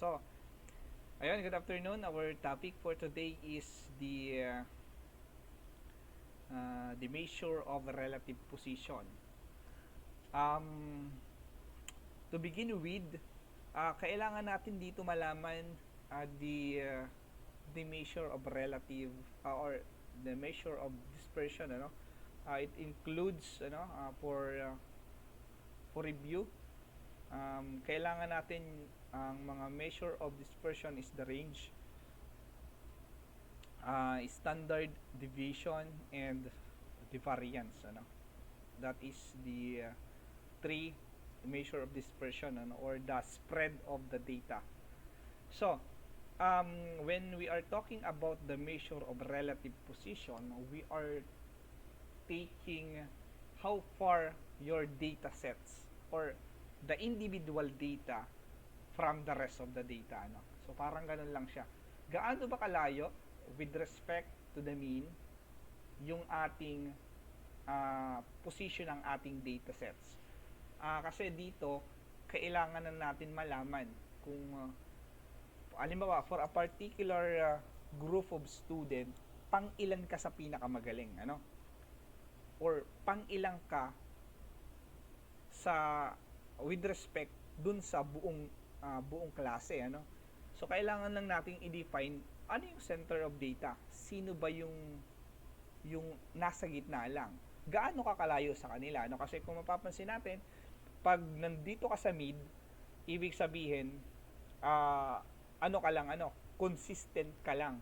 So, ayun, good afternoon. Our topic for today is the measure of relative position. Um, to begin with, kailangan natin dito malaman the measure of relative or the measure of dispersion. It includes for review. Kailangan natin ang mga measure of dispersion is the range, standard deviation, and the variance. That is the three measure of dispersion or the spread of the data. So, when we are talking about the measure of relative position, we are taking how far your data sets or the individual data from the rest of the data. So, parang ganun lang siya. Gaano ba kalayo with respect to the mean yung ating position ng ating data sets? Kasi dito, kailangan na natin malaman kung halimbawa, for a particular group of student, pang ilan ka sa pinakamagaling, or pang ilang ka sa with respect dun sa buong klase, so kailangan lang nating i-define ano yung center of data, sino ba yung nasa gitna lang, gaano kakalayo sa kanila, kasi kung mapapansin natin, pag nandito ka sa mid, ibig sabihin ano ka lang, consistent ka lang.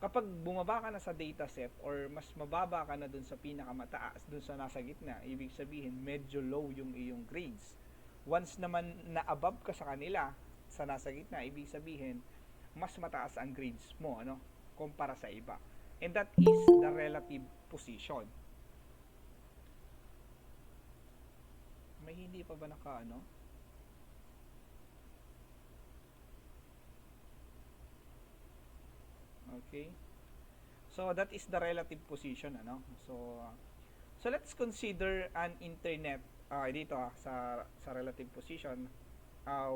Kapag bumaba ka na sa dataset or mas mababa ka na dun sa pinakamataas, dun sa nasa gitna, ibig sabihin medyo low yung iyong grades. Once naman na above ka sa kanila, sa nasa gitna, ibig sabihin mas mataas ang grades mo, kumpara sa iba. And that is the relative position. May hindi pa ba Okay. So that is the relative position, So let's consider an internet dito sa relative position.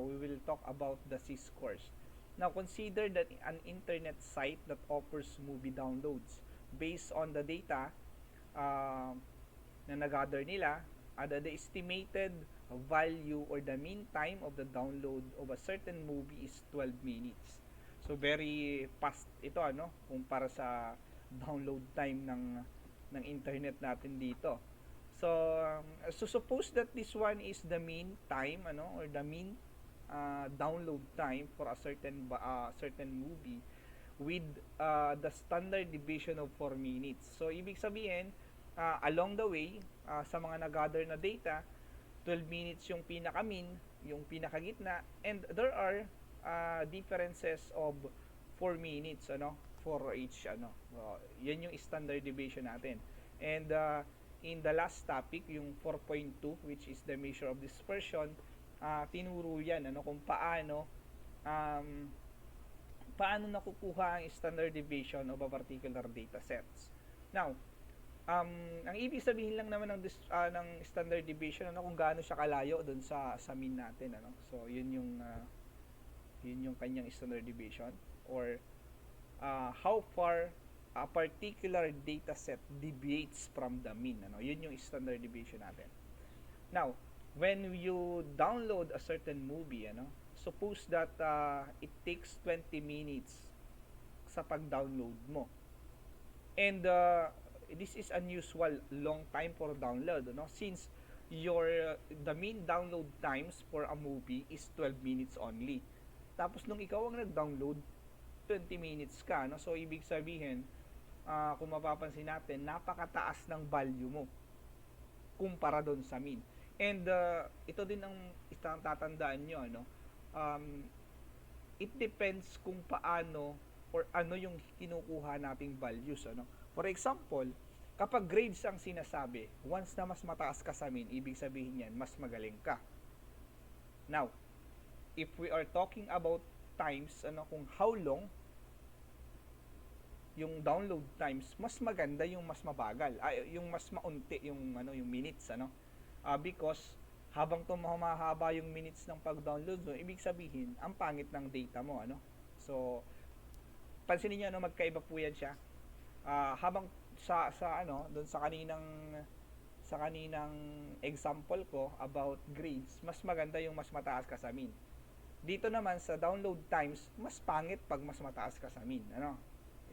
We will talk about the C-scores. Now consider that an internet site that offers movie downloads based on the data na nag-gather nila, the estimated value or the mean time of the download of a certain movie is 12 minutes. So very fast ito, kumpara sa download time ng internet natin dito. So suppose that this one is the mean time, or the mean download time for a certain movie with the standard deviation of 4 minutes. So ibig sabihin, along the way, sa mga nag-gather na data, 12 minutes yung pinaka-mean, yung pinaka-gitna, and there are differences of 4 minutes, for each, yan yung standard deviation natin. And in the last topic, yung 4.2, which is the measure of dispersion, tinuro yan, kung paano nakukuha ang standard deviation of a particular data sets. Now, ang ibig sabihin lang naman ng standard deviation, kung gaano siya kalayo doon sa mean natin, So, yun yung kanyang standard deviation, or how far a particular data set deviates from the mean, Yun yung standard deviation natin. Now, when you download a certain movie, suppose that it takes 20 minutes sa pag-download mo. And this is unusual long time for download, since the mean download times for a movie is 12 minutes only. Tapos nung ikaw ang nag-download, 20 minutes ka, So ibig sabihin, kung mapapansin natin, napakataas ng value mo kumpara doon sa mean. And ito din ang tatandaan nyo, it depends kung paano or ano yung kinukuha nating values, For example, kapag grades ang sinasabi, once na mas mataas ka sa mean, ibig sabihin yan, mas magaling ka. Now, if we are talking about times, kung how long yung download times, mas maganda yung mas mabagal, yung mas maunti yung yung minutes, because habang humahaba yung minutes ng pag-download mo, ibig sabihin, ang pangit ng data mo, ano? So, pansinin niyo, ano, magkaiba po yan siya. Habang sa ano, doon sa kaninang example ko about grades, mas maganda yung mas mataas ka sa min. Dito naman sa download times, mas pangit pag mas mataas ka sa min, ano?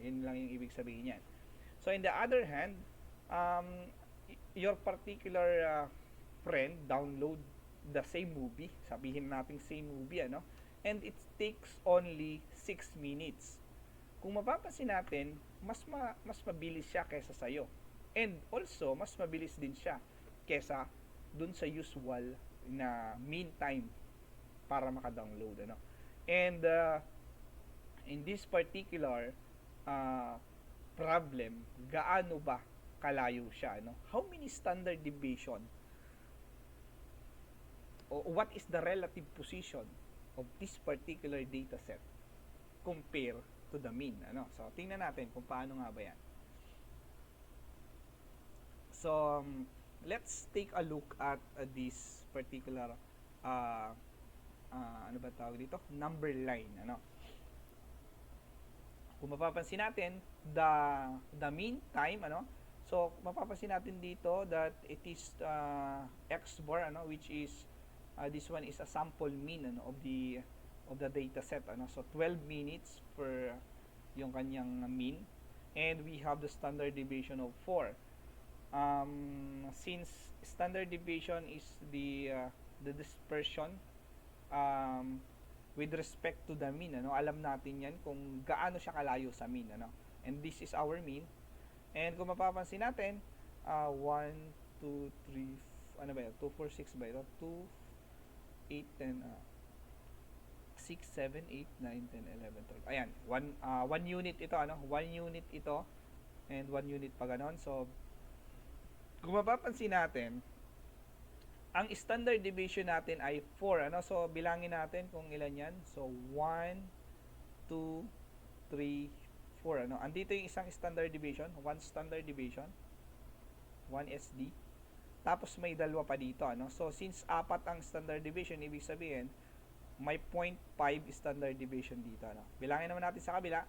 Yun lang yung ibig sabihin niyan. So in the other hand, um, your particular friend download the same movie, sabihin natin same movie, ano? And it takes only 6 minutes. Kung mapapansin natin, mas mabilis siya kaysa sa'yo. And also, mas mabilis din siya kaysa dun sa usual na mean time para maka-download, ano. And in this particular uh, problem, gaano ba kalayo siya, ano? How many standard deviation o what is the relative position of this particular data set compare to the mean, ano? So tingnan natin kung paano nga ba yan. So let's take a look at this particular ano ba tawag dito? Number line, ano? Kung mapapansin natin, the mean time, ano? So mapapansin natin dito that it is x bar, ano, which is this one is a sample mean, ano, of the data set, ano. So 12 minutes per yung kanyang mean, and we have the standard deviation of 4. Since standard deviation is the dispersion with respect to the mean, ano, alam natin yan kung gaano siya kalayo sa mean, ano. And this is our mean. And kung mapapansin natin, 1, 2, 3, ano ba yun? 2, 4, 6 ba ito? 2, 8, 10, 6, 7, 8, 9, 10, 11, 12. Ayan, 1 unit ito, ano? 1 unit ito, and 1 unit pa ganon. So, kung mapapansin natin, ang standard deviation natin ay 4, ano? So, bilangin natin kung ilan yan. So, 1, 2, 3, 4, ano? Andito yung isang standard deviation, 1 standard deviation, 1 SD. Tapos may dalawa pa dito, ano? So, since 4 ang standard deviation, ibig sabihin, may 0.5 standard deviation dito, ano? Bilangin naman natin sa kabila.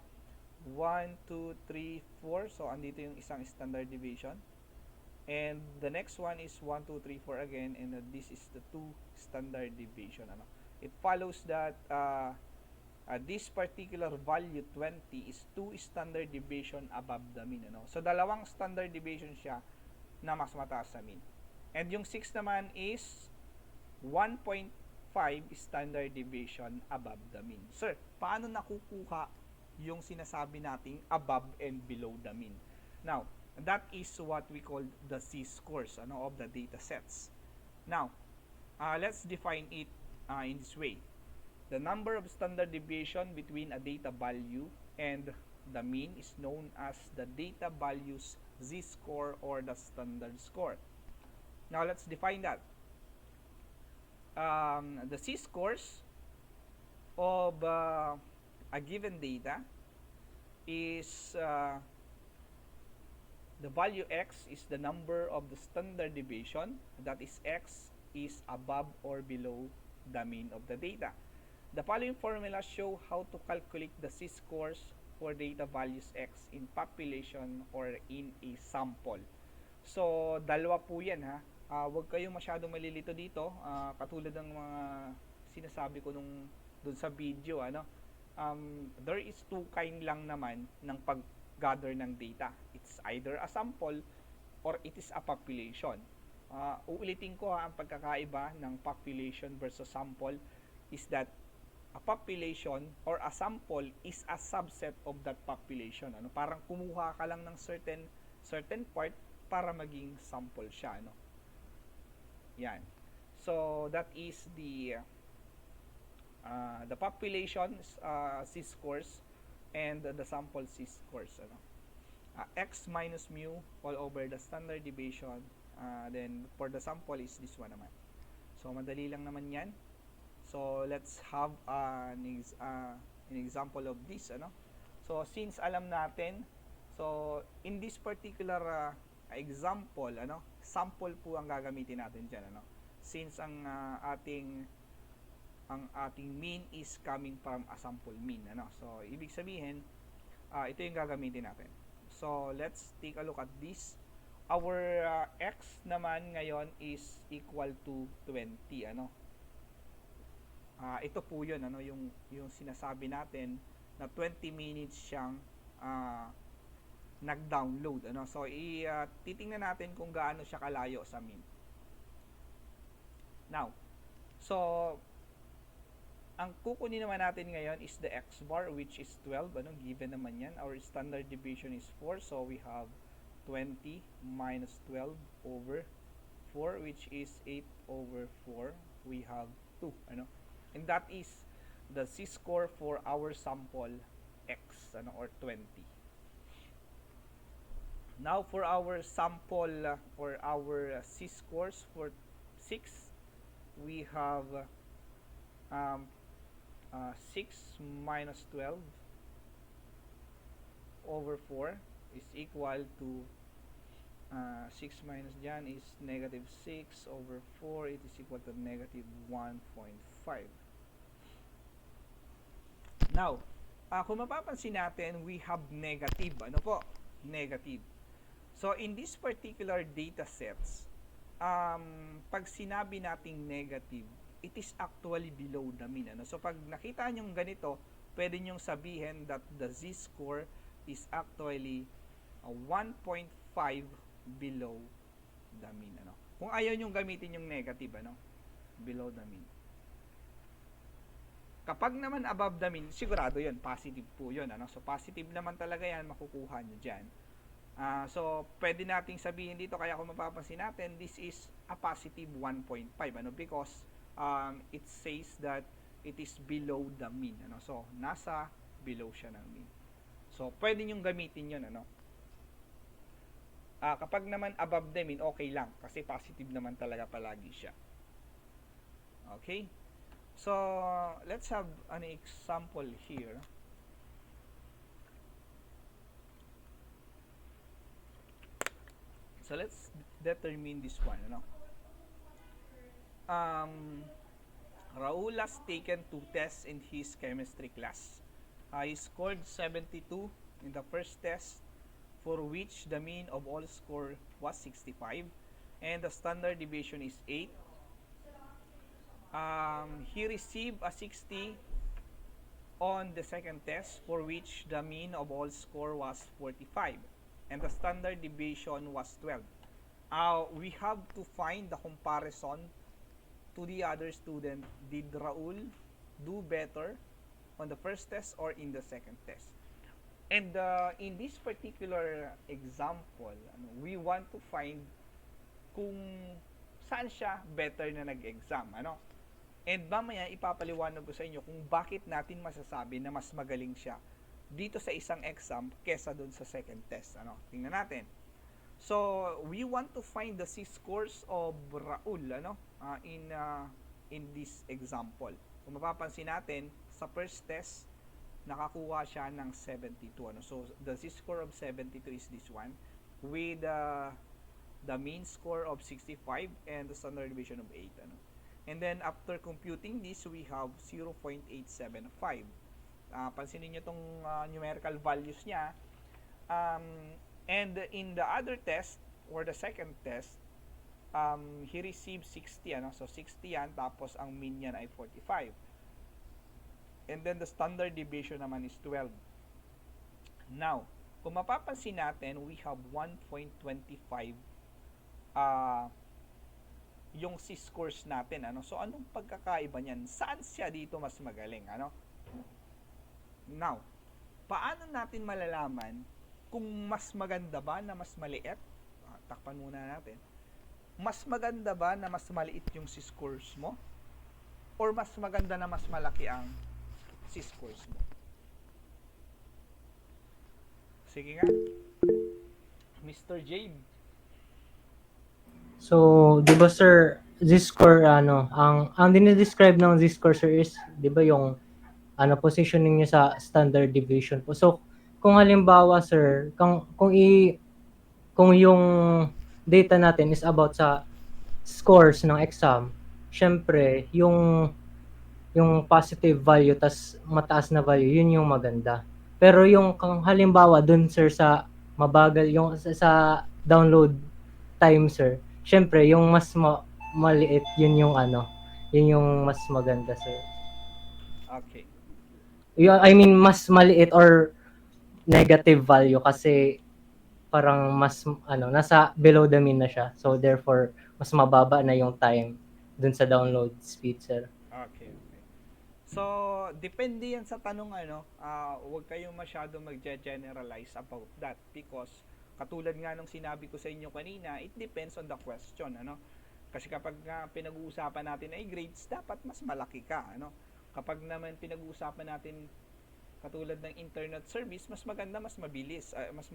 1, 2, 3, 4. So, andito yung isang standard deviation. And the next one is 1, 2, 3, 4 again, and this is the 2 standard deviation, ano. It follows that this particular value 20 is 2 standard deviation above the mean, ano. So dalawang standard deviation siya na mas mataas sa mean. And yung 6 naman is 1.5 standard deviation above the mean. Sir, paano nakukuha yung sinasabi nating above and below the mean? Now, that is what we call the z-scores, ano, of the data sets. Now, let's define it in this way. The number of standard deviation between a data value and the mean is known as the data value's z-score or the standard score. Now, let's define that. The z-scores of a given data is the value x is the number of the standard deviation, that is x is above or below the mean of the data. The following formula show how to calculate the z-scores for data values x in population or in a sample. So, dalawa po yan, ha. Huwag kayong masyadong malilito dito, katulad ng mga sinasabi ko dun sa video, ano. There is two kind lang naman ng pag-gather ng data. It's either a sample or it is a population. Uulitin ko, ang pagkakaiba ng population versus sample is that a population or a sample is a subset of that population, ano. Parang kumuha ka lang ng certain part para maging sample siya, ano. Yan. So that is the population z-scores and the sample z-scores, ano. X minus mu all over the standard deviation, then for the sample is this one naman. So madali lang naman yan. So let's have an example of this, ano. So since alam natin, so in this particular example, ano, sample po ang gagamitin natin diyan, ano. since ang ating mean is coming from a sample mean, ano. So ibig sabihin, ito yung gagamitin natin. So let's take a look at this. Our x naman ngayon is equal to 20, ano. Ito po 'yun, ano, yung sinasabi natin na 20 minutes siyang nag-download, ano. So titingnan natin kung gaano siya kalayo sa mean. Now, so ang kukunin naman natin ngayon is the x bar, which is 12, ano, given naman yan. Our standard deviation is 4, so we have 20 minus 12 over 4, which is 8 over 4. We have 2, ano. And that is the z-score for our sample x, ano, or 20. Now for our sample or our z-scores for 6, we have 6 minus 12 over 4 is equal to 6 minus dyan is negative 6 over 4. It is equal to negative 1.5. Now, kung mapapansin natin, we have negative. Ano po? Negative. So, in this particular data sets, pag sinabi nating negative, it is actually below the mean, ano. So pag nakita nyo ganito, pwede nyong sabihin that the z-score is actually 1.5 below the mean, ano. Kung ayaw nyong gamitin yung negative, ano, below the mean. Kapag naman above the mean, sigurado yun, positive po yun, ano. So positive naman talaga yan, makukuha nyo dyan. So pwede nating sabihin dito, kaya kung mapapansin natin, this is a positive 1.5, ano, because it says that it is below the mean, ano. So nasa below siya ng mean. So pwede nyong gamitin yun, ano. Kapag naman above the mean, okay lang, kasi positive naman talaga palagi siya. Okay, so let's have an example here. So let's determine this one, ano. Raul has taken 2 tests in his chemistry class. He scored 72 in the first test, for which the mean of all score was 65, and the standard deviation is 8. He received a 60 on the second test, for which the mean of all score was 45, and the standard deviation was 12. We have to find the comparison to the other student. Did Raul do better on the first test or in the second test? And in this particular example, we want to find kung saan siya better na nag-exam, ano. And mamaya ipapaliwanag ko sa inyo kung bakit natin masasabi na mas magaling siya dito sa isang exam kesa doon sa second test, ano. Tingnan natin. So we want to find the z-scores of Raul, ano, in this example. Kung mapapansin natin, sa first test nakakuha siya ng 72, ano. So the z-score of 72 is this one, with the mean score of 65 and the standard deviation of 8, ano. And then after computing this, we have 0.875. Pansinin niyo tong numerical values niya. And in the other test, or the second test, he received 60, ano. So 60 yan, tapos ang mean niyan ay 45. And then the standard deviation naman is 12. Now, kung mapapansin natin, we have 1.25 yung z-scores natin, ano. So anong pagkakaiba niyan? Saan siya dito mas magaling, ano? Now, paano natin malalaman kung mas maganda ba na mas maliit? Takpan muna natin. Mas maganda ba na mas maliit yung z-scores mo? Or mas maganda na mas malaki ang z-scores mo? Sige nga. Mr. Jade. So, 'di ba sir, z-score ang dinidescribe ng z-score sir is 'di ba yung positioning niya sa standard deviation po. So, kung halimbawa sir, kung yung data natin is about sa scores ng exam, siyempre yung positive value tas mataas na value, yun yung maganda. Pero yung kung halimbawa dun sir sa mabagal yung sa download time sir, siyempre yung mas maliit yun yung ano, yun yung mas maganda sir. Okay. Yung, I mean mas maliit or negative value kasi parang mas ano nasa below the mean na siya. So therefore mas mababa na yung time dun sa download speed sir. Okay, okay. So, depende yan sa tanong huwag kayong masyado mag-generalize about that because katulad nga nung sinabi ko sa inyo kanina, it depends on the question, ano? Kasi kapag pinag-uusapan natin ay grades, dapat mas malaki ka, ano? Kapag naman pinag-uusapan natin katulad ng internet service, mas maganda, mas mabilis, mas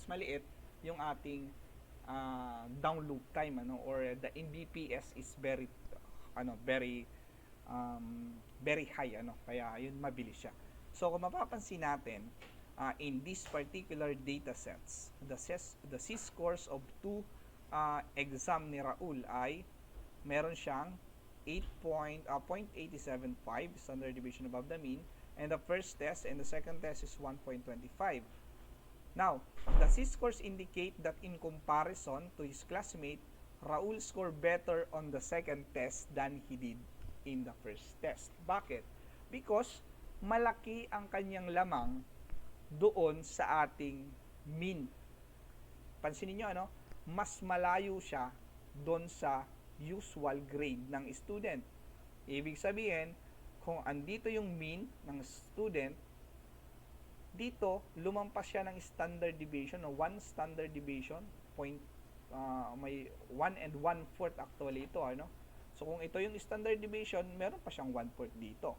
maliit yung ating download time, ano, or the Mbps is very very high, ano, kaya yun mabilis siya. So kung mapapansin natin, in these particular data sets, the C-scores of two exam ni Raul ay meron siyang 0.875 standard deviation above the mean, and the first test and the second test is 1.25. Now, the C-scores indicate that in comparison to his classmate, Raul scored better on the second test than he did in the first test. Bakit? Because malaki ang kanyang lamang doon sa ating mean. Pansinin nyo, ano? Mas malayo siya doon sa usual grade ng student. Ibig sabihin, kung andito yung mean ng student, dito lumampas siya ng standard deviation o 1 standard deviation may 1 and 1/4 actually ito, ano. So kung ito yung standard deviation, meron pa siyang 1/4 dito.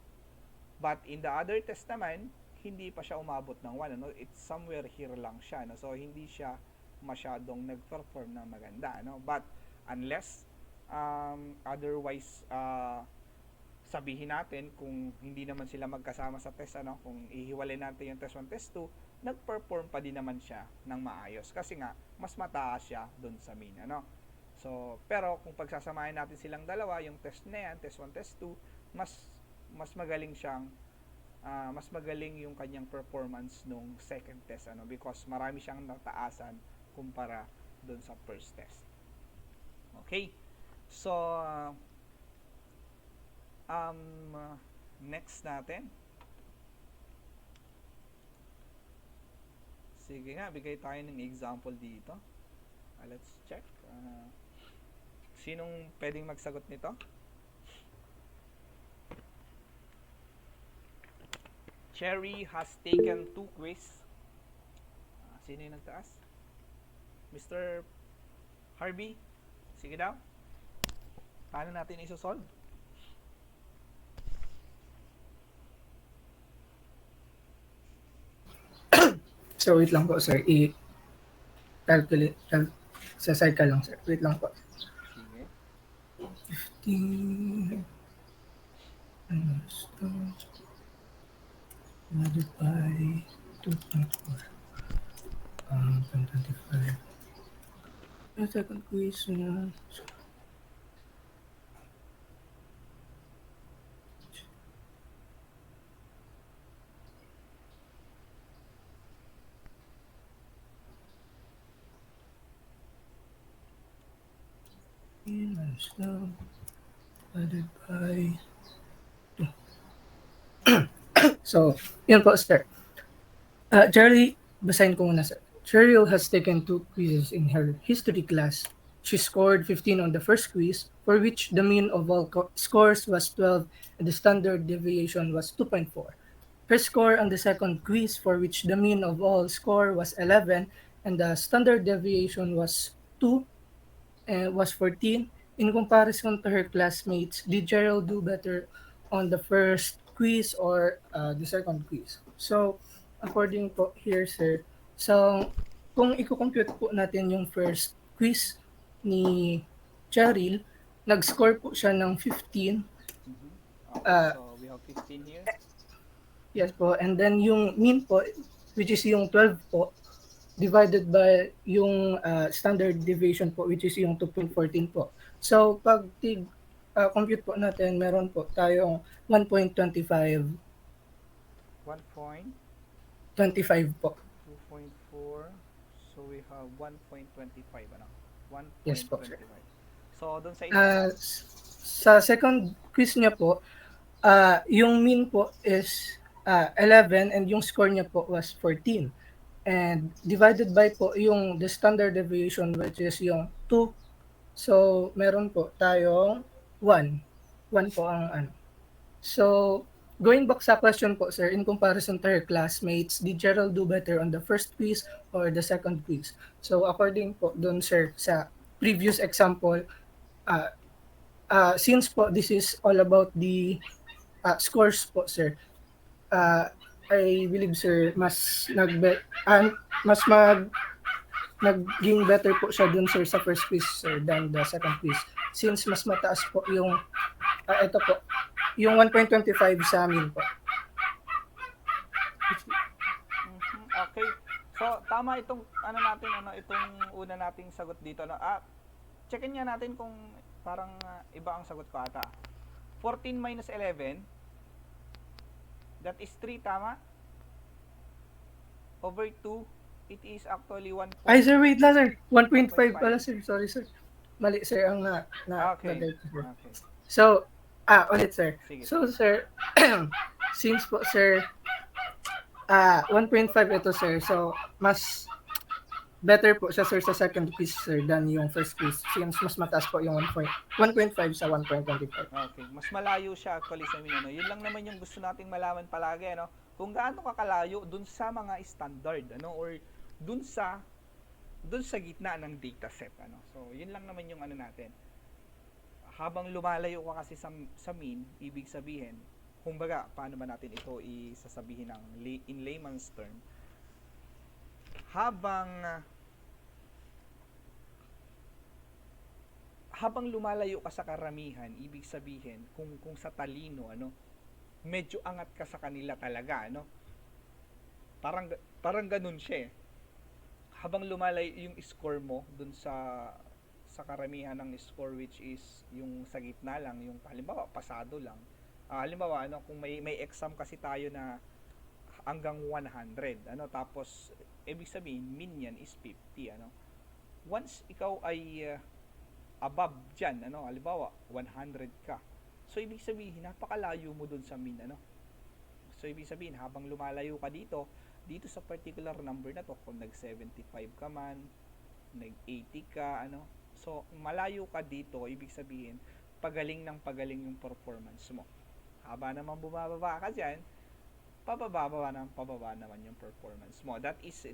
But in the other test naman, hindi pa siya umabot ng 1, ano. It's somewhere here lang siya, no? So hindi siya masyadong nag-perform na maganda, ano. But unless otherwise sabihin natin kung hindi naman sila magkasama sa test, ano, kung ihiwalay natin yung test 1, test 2, nag-perform pa din naman siya ng maayos kasi nga mas mataas siya doon sa mean, ano. So, pero kung pagsasamahin natin silang dalawa, yung test na yan, test 1, test 2, mas magaling siyang mas magaling yung kanyang performance nung second test, ano, because marami siyang nataasan kumpara doon sa first test. Okay? So, next natin. Sige nga, bigay tayo ng example dito. Let's check. Sinong pwedeng magsagot nito? Cherry has taken 2 quiz. Sino yung nagtaas? Mr. Harvey? Sige daw. Paano natin isosolve? So, wait lang po, sir. I-calculate. Sa cycle lang, sir. Wait lang po. Sige. 15 divided by 2.4. 1025. Yung second quiz na. Minus love divided by 2. So, yun po, sir. Charlie, basahin ko muna, sir. Cheryl has taken 2 quizzes in her history class. She scored 15 on the first quiz, for which the mean of all scores was 12 and the standard deviation was 2.4. Her score on the second quiz, for which the mean of all score was 11 and the standard deviation was 2 and was 14. In comparison to her classmates, did Cheryl do better on the first quiz or the second quiz? So, according po here, sir, so kung i-compute po natin yung first quiz ni Cheryl, nag-score po siya ng 15. Okay, so we have 15 here. Yes po, and then yung mean po, which is yung 12 po, divided by yung standard deviation po, which is yung 2.14 po. So, pag compute po natin, meron po tayong 1.25, 25 po. 2.4. So we have 1.25 ano? Yes po, sir. 1.25. So doon sa isa Ah, sa second quiz niya po, yung mean po is 11 and yung score niya po was 14. And divided by po yung the standard deviation which is yung 2. So, meron po tayong 1. 1 po ang ano. So, going back sa question po, sir, in comparison to her classmates, did Gerald do better on the first quiz or the second quiz? So, according po doon, sir, sa previous example, uh, since po this is all about the scores po, sir, uh, I believe, sir, mas naging better po siya dun, sir, sa first quiz, sir, than the second quiz. Since mas mataas po yung, ito po, yung 1.25 sa amin po. Okay. So tama itong ano natin ano itong una nating sagot dito no. Checkin nga natin kung parang iba ang sagot ko ata. 14 minus 11, that is 3, tama? Over 2, it is actually 1. Ay, sir, wait lang, sir. 1.5 pala, sir. Sorry, sir. Mali, sir, ang Okay. lagay ko, sir. Okay. So, ulit, sir. Sige. So, sir, since po, sir, 1.5 ito, sir. So, mas better po siya, sir, sa second quiz, sir, than yung first quiz. Since mas mataas po yung 1.5 sa 1.25. Okay, mas malayo siya actually sa amin ano. Yun lang naman yung gusto nating malaman palagi ano. Kung gaano kakalayo dun sa mga standard ano or dun sa gitna ng data set ano. So, yun lang naman yung ano natin. Habang lumalayo ka kasi sa mean, ibig sabihin, kumbaga, paano ba natin ito isasabihin ng in layman's term? Habang lumalayo ka sa karamihan, ibig sabihin kung sa talino ano, medyo angat ka sa kanila talaga ano. Parang ganun siya. Habang lumalayo yung score mo dun sa karamihan ng score which is yung sa gitna lang, yung halimbawa pasado lang. Halimbawa ano, kung may exam kasi tayo na hanggang 100 ano, tapos ibig sabihin mean yan is 50 ano. Once ikaw ay above dyan, ano, halimbawa 100 ka, so ibig sabihin napakalayo mo dun sa mean ano. So ibig sabihin habang lumalayo ka dito sa particular number na to, kung nag 75 ka man, nag 80 ka ano, so malayo ka dito, ibig sabihin pagaling yung performance mo. Haba naman bumababa ka dyan, pababa naman yung performance mo. That is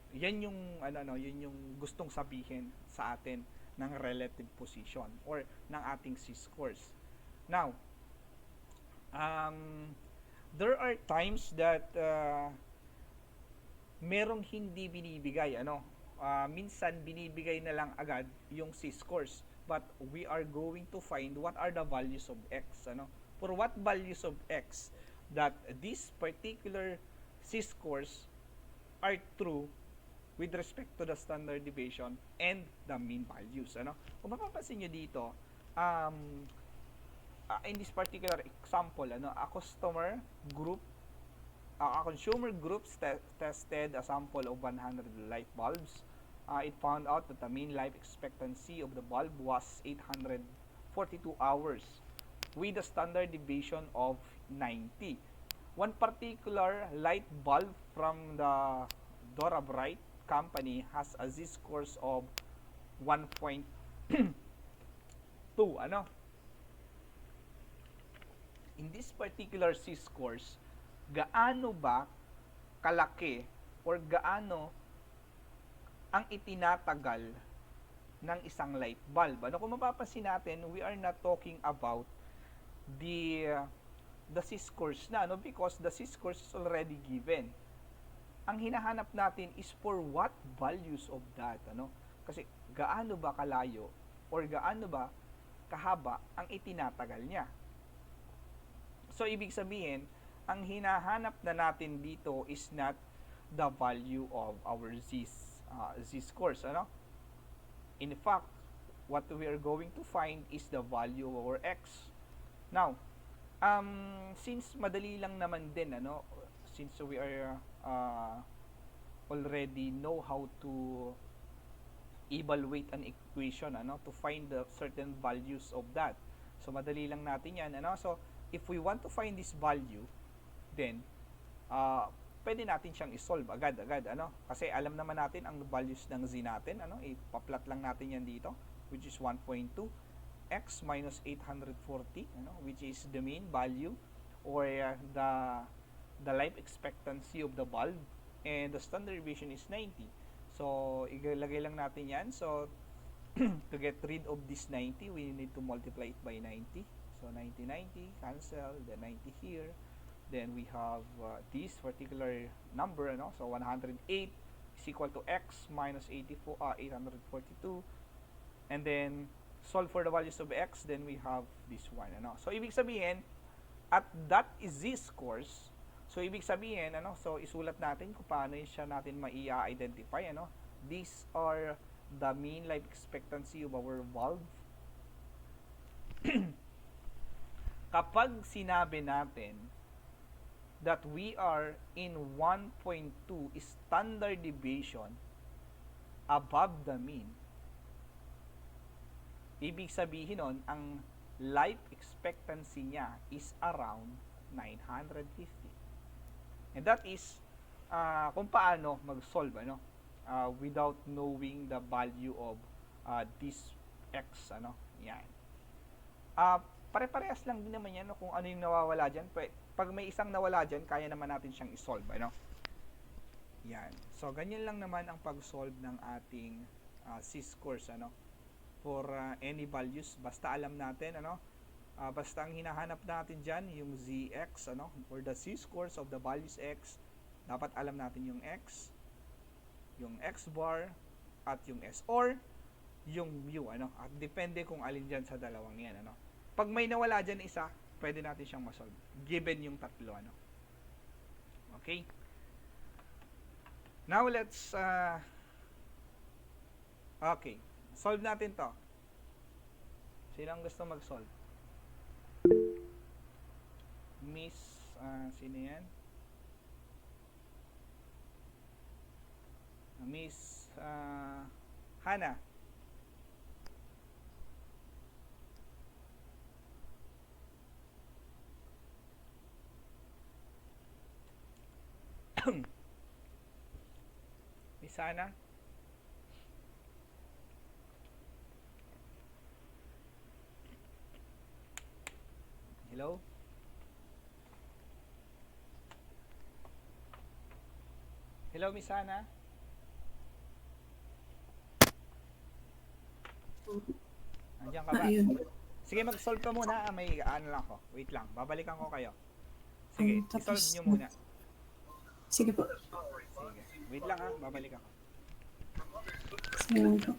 yan yung yun yung gustong sabihin sa atin ng relative position or ng ating C-scores. Now, there are times that merong hindi binibigay ano. Minsan binibigay na lang agad yung C-scores, but we are going to find what are the values of X ano. For what values of X that this particular C-scores are true with respect to the standard deviation and the mean values ano. Kung mapapansin niyo dito, in this particular example ano, a consumer group tested a sample of 100 light bulbs. It found out that the mean life expectancy of the bulb was 842 hours with a standard deviation of 90. One particular light bulb from the Dora Bright company has a Z-scores of 1.2 ano. In this particular Z-scores, gaano ba kalaki or gaano ang itinatagal ng isang light bulb? Ano, kung mapapansin natin, we are not talking about the Z-scores na ano, because the Z-scores is already given. Ang hinahanap natin is for what values of that ano, kasi gaano ba kalayo or gaano ba kahaba ang itinatagal niya. So ibig sabihin, ang hinahanap na natin dito is not the value of our Z-scores ano. In fact, what we are going to find is the value of our x. Now, since madali lang naman din, since we are already know how to evaluate an equation, to find the certain values of that. So, madali lang natin yan, So, if we want to find this value, then, pwede natin siyang isolve agad-agad, Kasi alam naman natin ang values ng z natin, Ipa-plot lang natin yan dito, which is 1.2 x minus 840, which is the mean value or the life expectancy of the bulb, and the standard deviation is 90. So, ilalagay lang natin yan. So, to get rid of this 90, we need to multiply it by 90. So, 90, 90, cancel, then 90 here. Then, we have this particular number, So, 108 is equal to x minus 842. And then, solve for the values of x, then we have this one, So, ibig sabihin, at that is z-scores, so, ibig sabihin, So, isulat natin kung paano siya natin mai-identify, These are the mean life expectancy of our valve. Kapag sinabi natin that we are in 1.2 standard deviation above the mean, ibig sabihin nun, ang life expectancy niya is around 950. And that is kung paano mag-solve, without knowing the value of this x, Yan. Pare-parehas lang din naman yan, kung ano yung nawawala dyan. Pag may isang nawala dyan, kaya naman natin siyang isolve, Yan. So, ganyan lang naman ang pag-solve ng ating z-scores, for any values. Basta alam natin, basta ang hinahanap natin dyan, yung zx, or the z-scores of the values x, dapat alam natin yung x, yung x bar, at yung s, or yung mu, at depende kung alin dyan sa dalawang yan, Pag may nawala dyan isa, pwede natin siyang masolve, given yung tatlo, Okay? Now, let's, okay, solve natin to. Sino ang gusto mag-solve? Miss, sino yan? Miss Hana. Miss Hana? Hello? Hello, Miss Hana? Andiyan ka ba? Ayun. Sige, mag-solve ka muna. May ano lang ako. Wait lang. Babalikan ko kayo. Sige, Tapos, i-solve nyo muna. Sige po. Sige. Wait lang ha. Babalik ako. Sige lang po.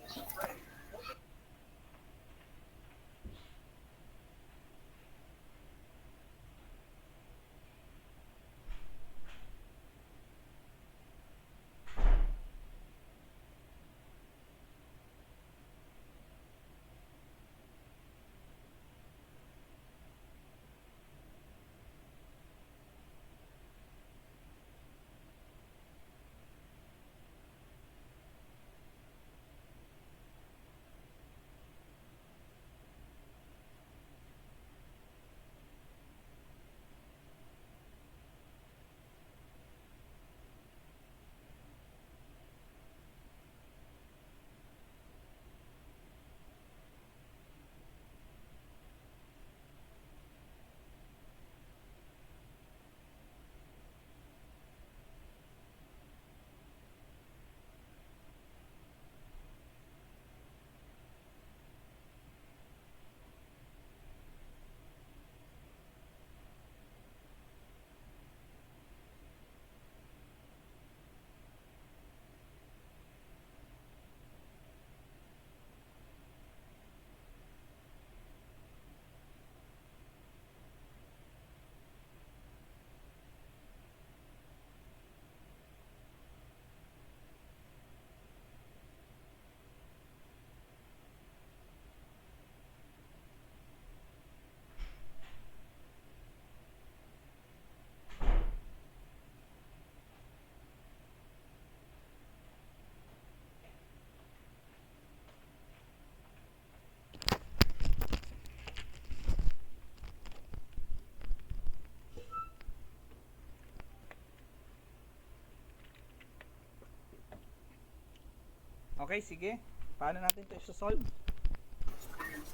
Okay, sige. Paano natin ito i-solve?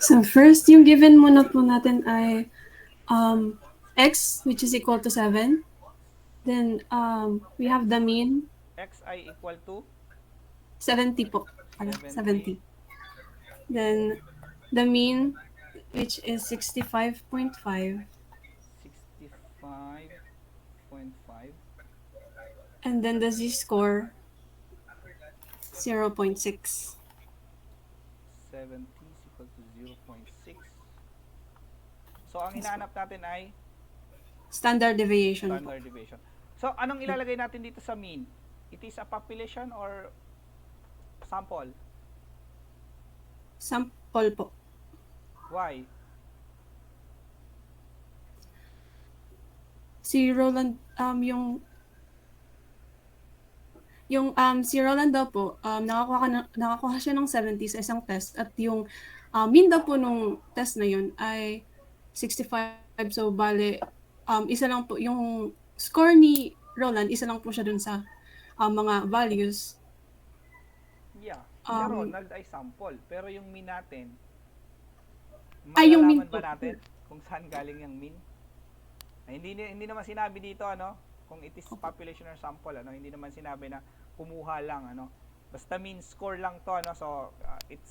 So first, yung given muna po natin ay x, which is equal to 7. Then we have the mean, Xi equal to 70 po. 70. 70. Then the mean, which is 65.5. 65.5. And then the z-score, 0.6. 70 is equal to 0.6. So, ang hinahanap natin ay Standard deviation po. standard deviation. So, anong ilalagay natin dito sa mean? It is a population or sample? Sample po. Why? Si Roland, si Roland daw po, nakakuha siya ng 70 sa isang test at yung mean daw po nung test na yun ay 65. So, bale, isa lang po, yung score ni Roland, isa lang po siya dun sa mga values. Yeah. Si Um, Ronald ay sample. Pero yung mean natin, Ay, yung malalaman mean ba po. natin kung saan galing yung mean? Ay, hindi naman sinabi dito, ano, kung it is population or sample, ano, hindi naman sinabi na kumuha lang, ano. Basta mean score lang to, ano, so it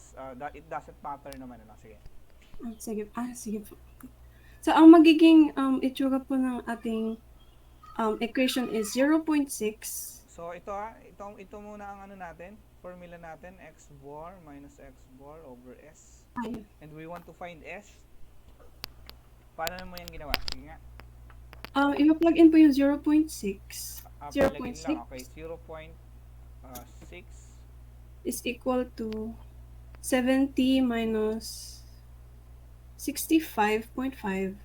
doesn't matter naman, ano. Sige. Sige po. So, ang magiging itsura po ng ating equation is 0.6. So ito ito muna ang ano natin, formula natin, x bar minus x bar over s. Ay, And we want to find s. Paano mo yan ginawa? Sige nga. i-plug in po yung 0.6. Palagin 0.6 lang. Okay, 0.6 is equal to 70 minus 65.5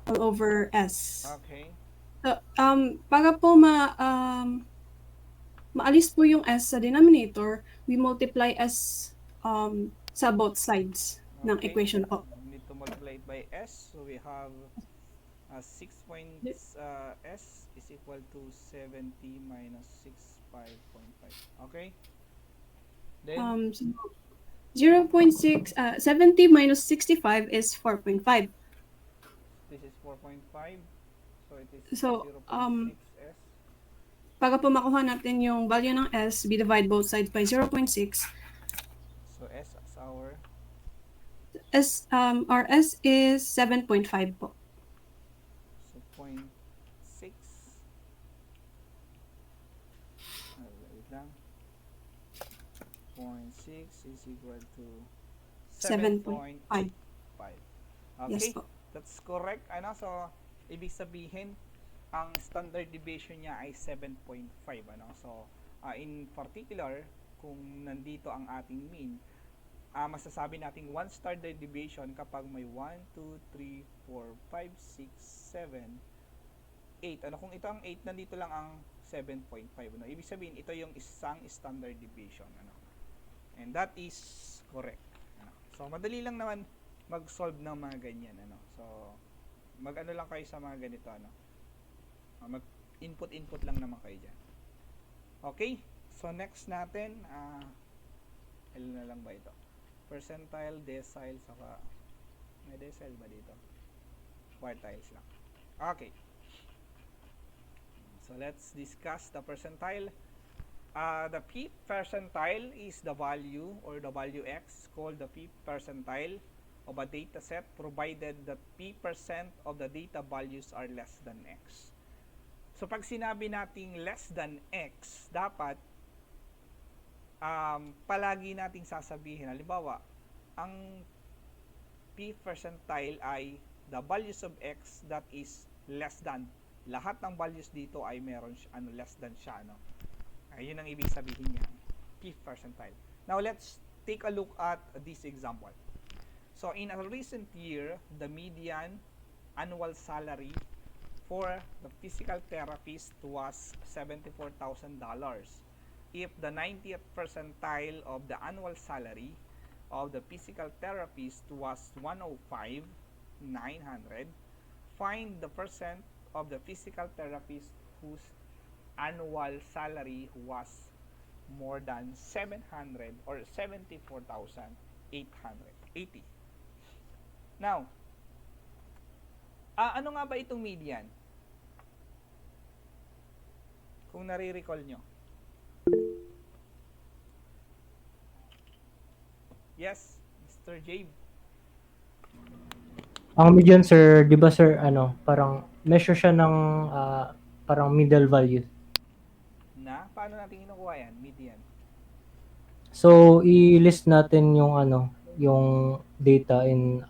all over S. Okay. So, para po maalis po yung S sa denominator, we multiply S sa both sides ng Okay. equation po. We need to multiply it by s. So we have 6 points s is equal to 70 minus 65.5. Okay? Then So 0.6, 70 minus 65 is 4.5. this is 4.5. So it is So, 0.6 s. Para po makuha natin yung value ng S, we divide both sides by 0.6. So s as our Our S is 7.5 po. so 0.6. Wait lang. 0.6 is equal to 7.5. 7.5. Okay, Yes po. that's correct. Ano, so ibig sabihin ang standard deviation niya ay 7.5, ano. So in particular, kung nandito ang ating mean, masasabi nating 1 standard deviation kapag may 1, 2, 3, 4, 5, 6, 7, 8. Ano, kung ito ang 8, nandito lang ang 7.5, ano. Ibig sabihin ito yung isang standard deviation, ano. And that is correct, ano. So madali lang naman mag-solve ng mga ganyan, ano. So mag-ano lang kayo sa mga ganito, ano. Mag-input lang naman kayo dyan. Okay, so next natin, ilan na lang ba ito? Percentile, decile, saka may decile ba dito? Quartiles lang. Okay. So let's discuss the percentile. The p percentile is the value or the value x called the p percentile of a data set provided that p% of the data values are less than x. So pag sinabi nating less than x, dapat palagi nating sasabihin, halimbawa, ang p percentile ay the values of x that is less than. Lahat ng values dito ay meron less than siya, no? Ayun ang ibig sabihin niya, p percentile. Now let's take a look at this example. So in a recent year, the median annual salary for the physical therapist was $74,000. If the 90th percentile of the annual salary of the physical therapist was 105,900, find the percent of the physical therapist whose annual salary was more than 700 or 74,880. Now, ano nga ba itong median? Kung nare-recall nyo. Yes, Mr. Jabe. Ang median sir, 'di ba sir, parang measure siya ng parang middle value. Paano natin kinukuha yan? Median. So, i-list natin yung yung data in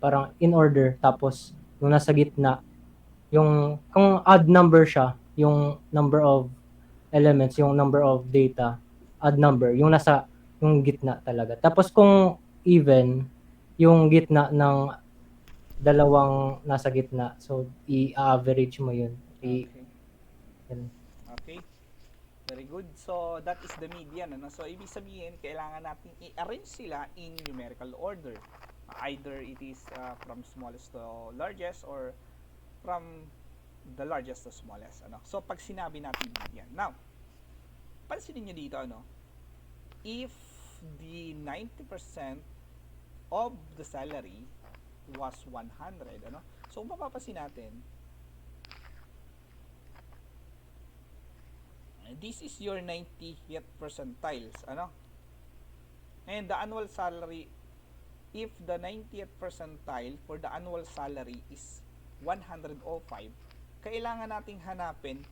parang in order, tapos yung nasa gitna, yung kung odd number siya, yung number of elements, yung number of data, odd number, yung gitna talaga. Tapos kung even, yung gitna ng dalawang nasa gitna. So, i-average mo yun. Okay. Yun. Okay. Very good. So, that is the median. So, ibig sabihin, kailangan natin i-arrange sila in numerical order. Either it is from smallest to largest or from the largest to smallest. So, pag sinabi natin median. Now, pansinin nyo dito, if the 90% of the salary was 100, so mapapansin natin, this is your 90th percentiles, and the annual salary, if the 90th percentile for the annual salary is 105, kailangan nating hanapin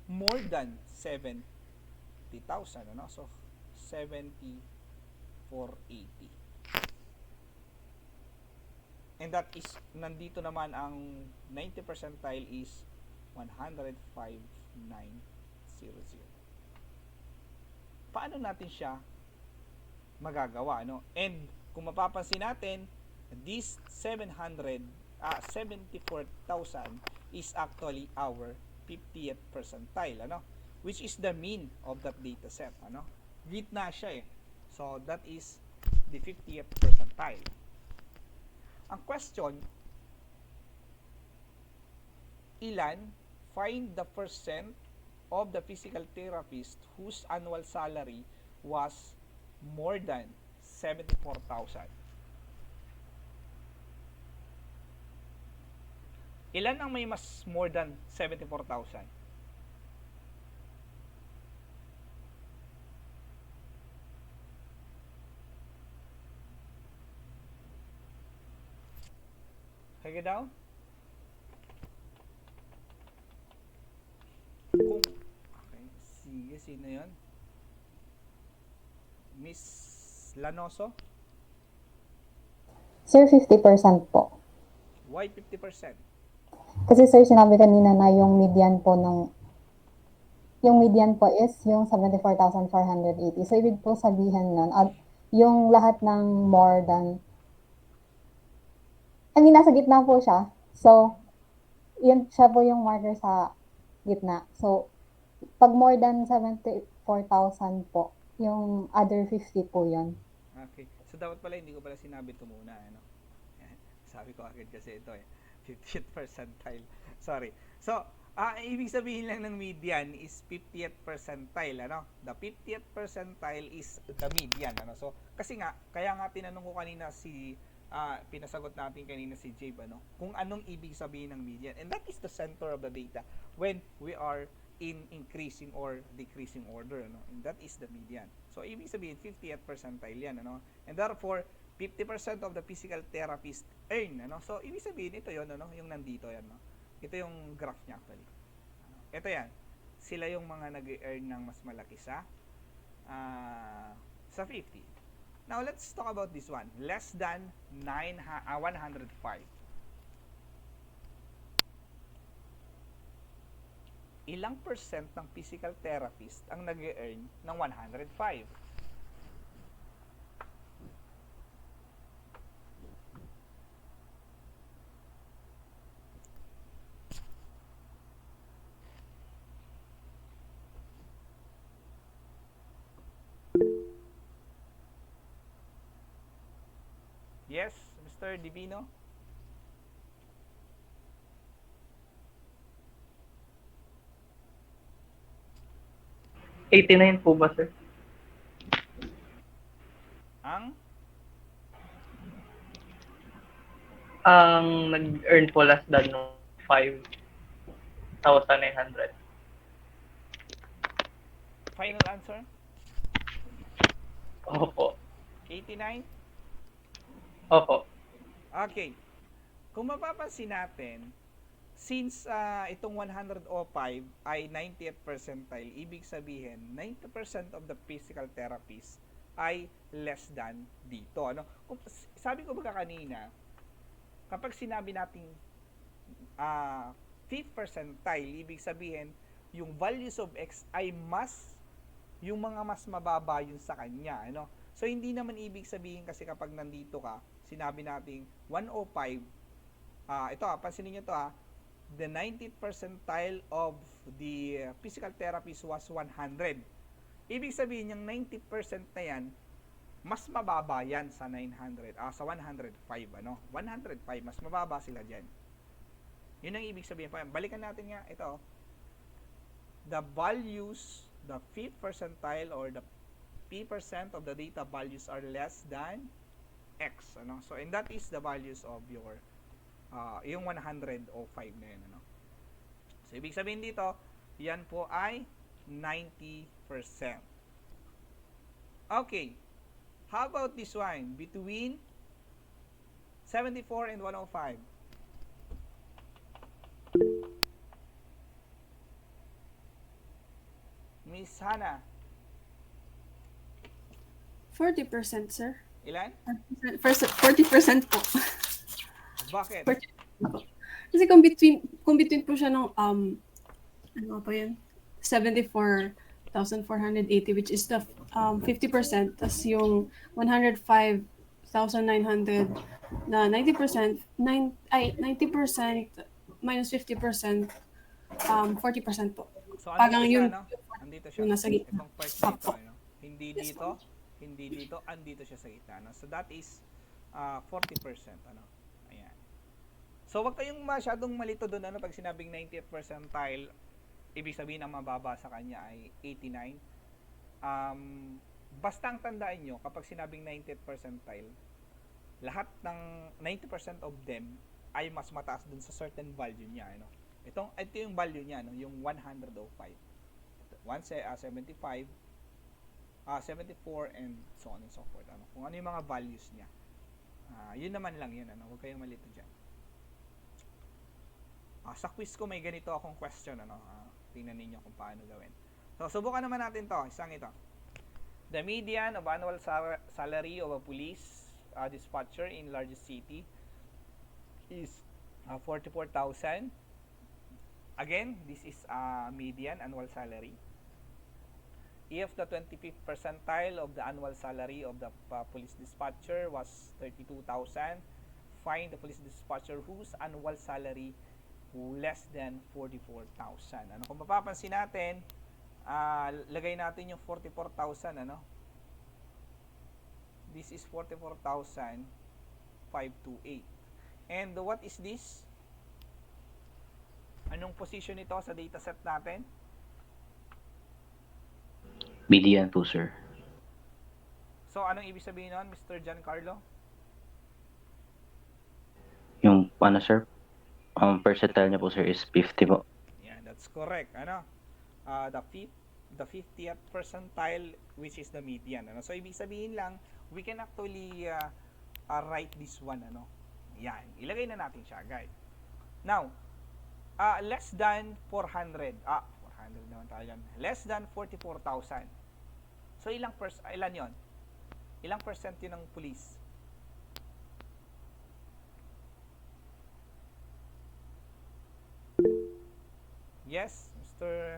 more than 70,000, so 70,480. And that is, nandito naman ang 90 percentile is 105,900. Paano natin siya magagawa, And kung mapapansin natin, this 74,000 is actually our 50th percentile, which is the mean of that data set, Gitna siya eh. So that is the 50th percentile. Ang question, find the percent of the physical therapist whose annual salary was more than 74,000. Ilan ang may mas more than 74,000? Kaya daw? Okay, sige, sino yun? Miss Lanoso? Sir, 50% po. Why 50%? Kasi sir, sinabi kanina na yung median po is yung 74,480. So, ibig po sabihin nun, at yung lahat ng more than, nasa gitna po siya. So, yun siya po yung marker sa gitna. So, pag more than 74,000 po, yung other 50 po yun. Okay. So, dapat pala hindi ko pala sinabi ito muna, Sabi ko agad kasi ito 50th percentile. Sorry. So, ibig sabihin lang ng median is 50th percentile, The 50th percentile is the median, So, kasi nga, kaya nga tinanong ko kanina pinasagot natin kanina si Jabe, kung anong ibig sabihin ng median. And that is the center of the data when we are in increasing or decreasing order, And that is the median. So, ibig sabihin, 50th percentile yan, And therefore, 50% of the physical therapist earn, So, ibig sabihin, ito yun, yung nandito yan, Ito yung graph niya actually. Ito yan. Sila yung mga nag-earn ng mas malaki sa 50. Now, let's talk about this one. Less than 105. Ilang percent ng physical therapist ang nag-earn ng 105? Yes, Mr. Divino? 89 po ba, sir? Ang Ang nag-earn po less than 5,900. final answer? Opo. 89? Opo. Okay. Kung mapapansin natin, since itong 105 ay 90th percentile, ibig sabihin 90% of the physical therapies ay less than dito. Ano? Sabi ko ba kanina, kapag sinabi nating fifth percentile, ibig sabihin yung values of x ay yung mga mas mababa yun sa kanya. Ano? So, hindi naman ibig sabihin kasi kapag nandito ka, sinabi nating 105, ito pansinin nyo to the 90th percentile of the physical therapies was 100. Ibig sabihin yung 90% na yan, mas mababa yan sa 900, sa 105, ano? 105, mas mababa sila dyan. Yun ang ibig sabihin. Balikan natin nga, ito. The values, the fifth percentile or the p% of the data values are less than x, ano? So, and that is the values of your yung 105 na yun, ano? So, ibig sabihin dito, yan po ay 90%. Okay. How about this one? Between 74 and 105. Miss Hannah, 40%, sir. ilan? 40% po. Bakit? Kasi kung between po siya ng ano pa yun? 74,480, which is the 50%, tas yung 105,900 na 90% minus 50%, 40% po. So, Parang andito siya, yun, no? Andito siya. yung nasa gitna. Itong part na ito, Opo. ano? Hindi dito, hindi dito, andito siya sa gitna, no? So, that is 40%, ano? Ayan. So, wag kayong masyadong malito doon, ano? Pag sinabing 90th percentile, ibig sabihin ang mababa sa kanya ay 89. Basta ang tandaan nyo, kapag sinabing 90th percentile, lahat ng 90% of them ay mas mataas dun sa certain value niya, ano? Ito yung value niya, no? Yung 105. 75, 74, and so on and so forth. Ano? Kung ano yung mga values niya. Yun naman lang yun. Ano? Huwag kayong malito dyan. Sa quiz ko may ganito akong question. Ano? Tingnan ninyo kung paano gawin. So, subukan naman natin to. Isang ito. The median of annual salary of a police dispatcher in largest city is 44,000. Again, this is a median annual salary. If the 25th percentile of the annual salary of the police dispatcher was 32,000, find the police dispatcher whose annual salary less than 44,000. Ano, kung mapapansin natin, lagay natin yung 44,000, ano? This is 44,528. And what is this? Anong position ito sa dataset natin? Median po, sir. So, anong ibig sabihin nun, Mr. Giancarlo? Yung, ano, sir? Percentile niya po, sir, is 50 po. Yeah, that's correct. Ano? The 50th percentile, which is the median. Ano? So, ibig sabihin lang, we can actually write this one. Ano? Yan. Ilagay na natin siya, guys. Now, less than 400. 400 naman tayo dyan. Less than 44,000. So, ilan yon? Ilang percent yun ng police? Yes, Mr.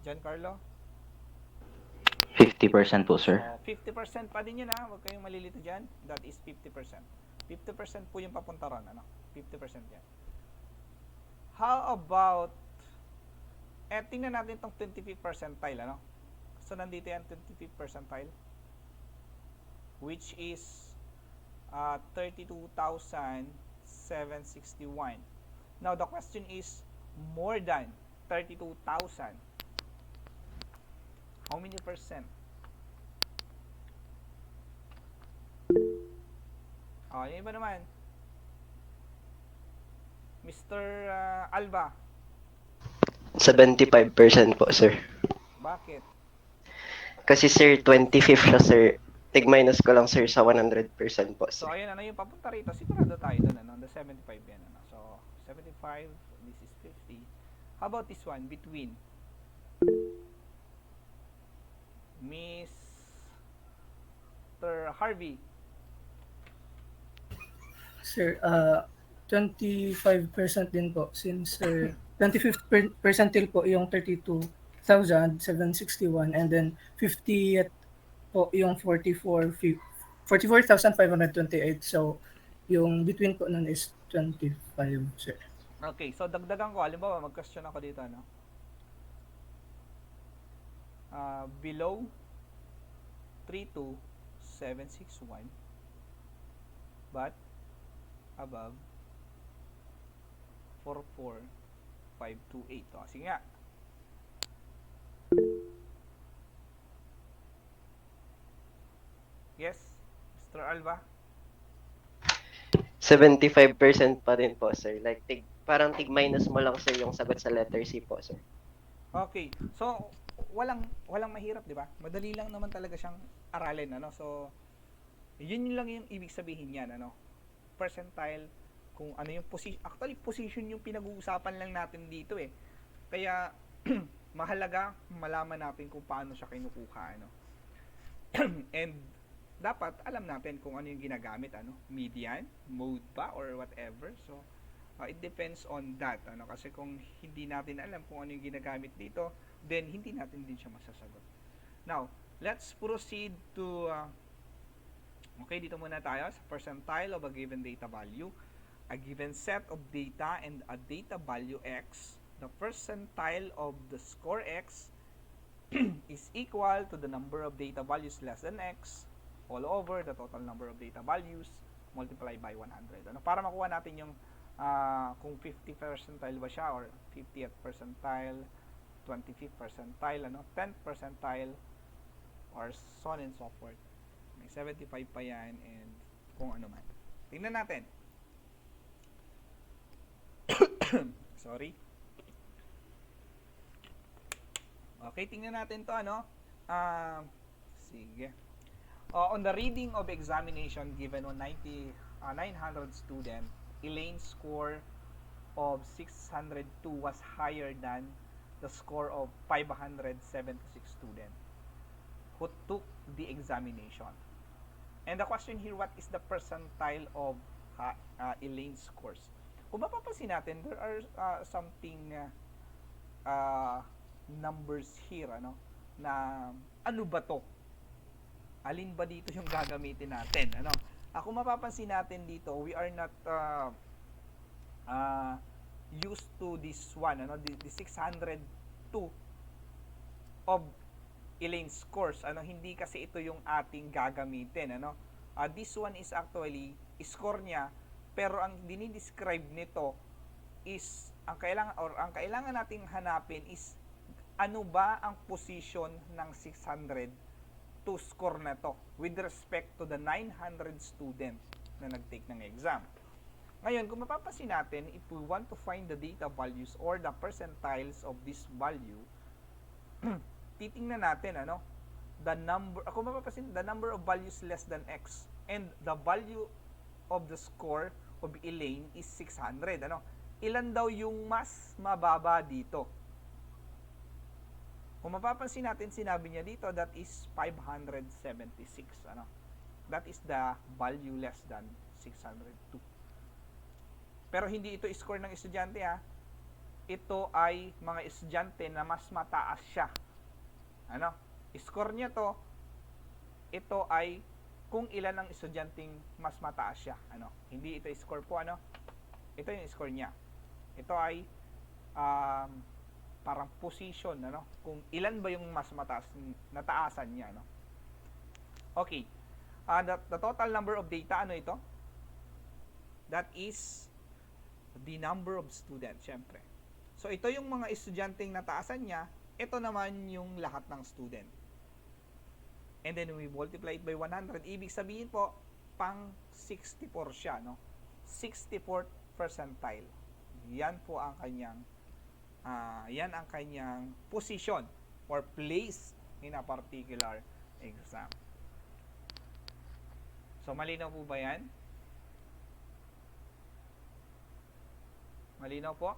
Giancarlo? 50% po, sir. So, 50% pa din yun, ha? Huwag kayong malilito dyan. That is 50%. 50% po yung papunta ron, ano? 50% yan. How about, tingnan natin itong 25th percentile, ano? So, nandito yan, 25th percentile, which is 32,761. Now, the question is, more than 32,000. How many percent? Yung iba naman. Mr. Alba, 75% po, sir. bakit? Kasi sir, 25th siya, sir. Tig-minus ko lang, sir, sa 100% po, So, sir. ayun, yung papunta rito, sigurado tayo doon, the 75 yan, So, 75, this is 50. How about this one, between Mr. Harvey? Sir, 25% din po since 25th percentile po yung 32,761 and then 50th po yung 44,528. So, yung between po nun is 25, sir. Okay, so dagdagan ko, halimbawa, mag-question ako dito, below 32,761 but above 44,528. Sige nga. Yes, Mr. Alba? 75% pa rin po, sir. Like, parang tig-minus mo lang, sir, yung sagot sa letter C po, sir. Okay. So, walang mahirap, 'di ba? Madali lang naman talaga siyang aralin, So, yun lang yung ibig sabihin niyan, Percentile, kung ano yung position. Actually, position yung pinag-uusapan lang natin dito eh. Kaya mahalaga malaman natin kung paano siya kinukuha, And dapat alam natin kung ano yung ginagamit, median, mode ba, or whatever. So, it depends on that, kasi kung hindi natin alam kung ano yung ginagamit dito, then hindi natin din siya masasagot. Now, let's proceed to okay, dito muna tayo sa percentile of a given data value. A given set of data and a data value x, the percentile of the score x is equal to the number of data values less than x all over the total number of data values multiplied by 100. Para makuha natin yung kung 50th percentile ba siya or 50th percentile, 25th percentile, 10th percentile, or so on and so forth. May 75 pa yan and kung ano man. Tingnan natin. Sorry. Okay, tingnan natin to, sige. On the reading of examination given on 900 student, Elaine's score of 602 was higher than the score of 576 student who took the examination. And the question here, what is the percentile of Elaine's scores? Kung mapapansin natin, there are something numbers here, na ano ba to? Alin ba dito yung gagamitin natin, Kung mapapansin natin dito, we are not used to this one, the 602 of Elaine's scores, hindi kasi ito yung ating gagamitin, this one is actually score niya, pero ang dinidescribe nito is ang kailangan nating hanapin is ano ba ang position ng 602 score na to with respect to the 900 students na nag-take ng exam. Ngayon, kung mapapansin natin, if we want to find the data values or the percentiles of this value, titingnan natin, the number, kung mapapansin, the number of values less than x, and the value of the score of Elaine is 600, Ilan daw yung mas mababa dito? Kung mapapansin natin, sinabi niya dito, that is 576, That is the value less than 602. Pero hindi ito score ng estudyante, Ito ay mga estudyante na mas mataas siya. Score niya to, ito ay kung ilan ang estudyanteng mas mataas siya, Hindi ito score po, Ito yung score niya. Ito ay parang position, Kung ilan ba yung mas mataas, nataasan niya, Okay. The total number of data, ito? That is the number of students, syempre. So, ito yung mga estudyanteng nataasan niya, ito naman yung lahat ng student. and then we multiply it by 100, ibig sabihin po, pang 64 siya, no? 64th percentile. Yan po ang kanyang position or place in a particular exam. So, malinaw po ba yan? Malinaw po?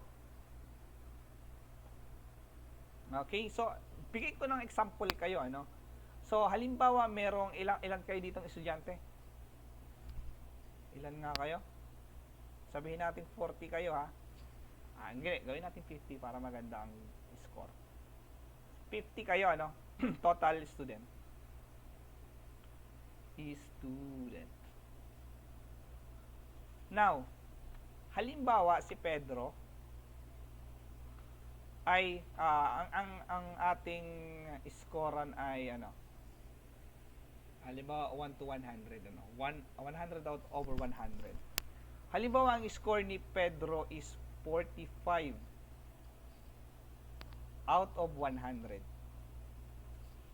Okay, so, bigay ko ng example kayo, ano? So, halimbawa, merong ilang kayo ditong estudyante? Ilan nga kayo? Sabihin natin 40 kayo, ha? Hindi, gawin natin 50 para maganda ang score. 50 kayo, ano? Total student. Now, halimbawa si Pedro ay ang ating scorean ay ano? Halimbawa 1 to 100, ano? 100 out over 100. Halimbawa ang score ni Pedro is 45 out of 100.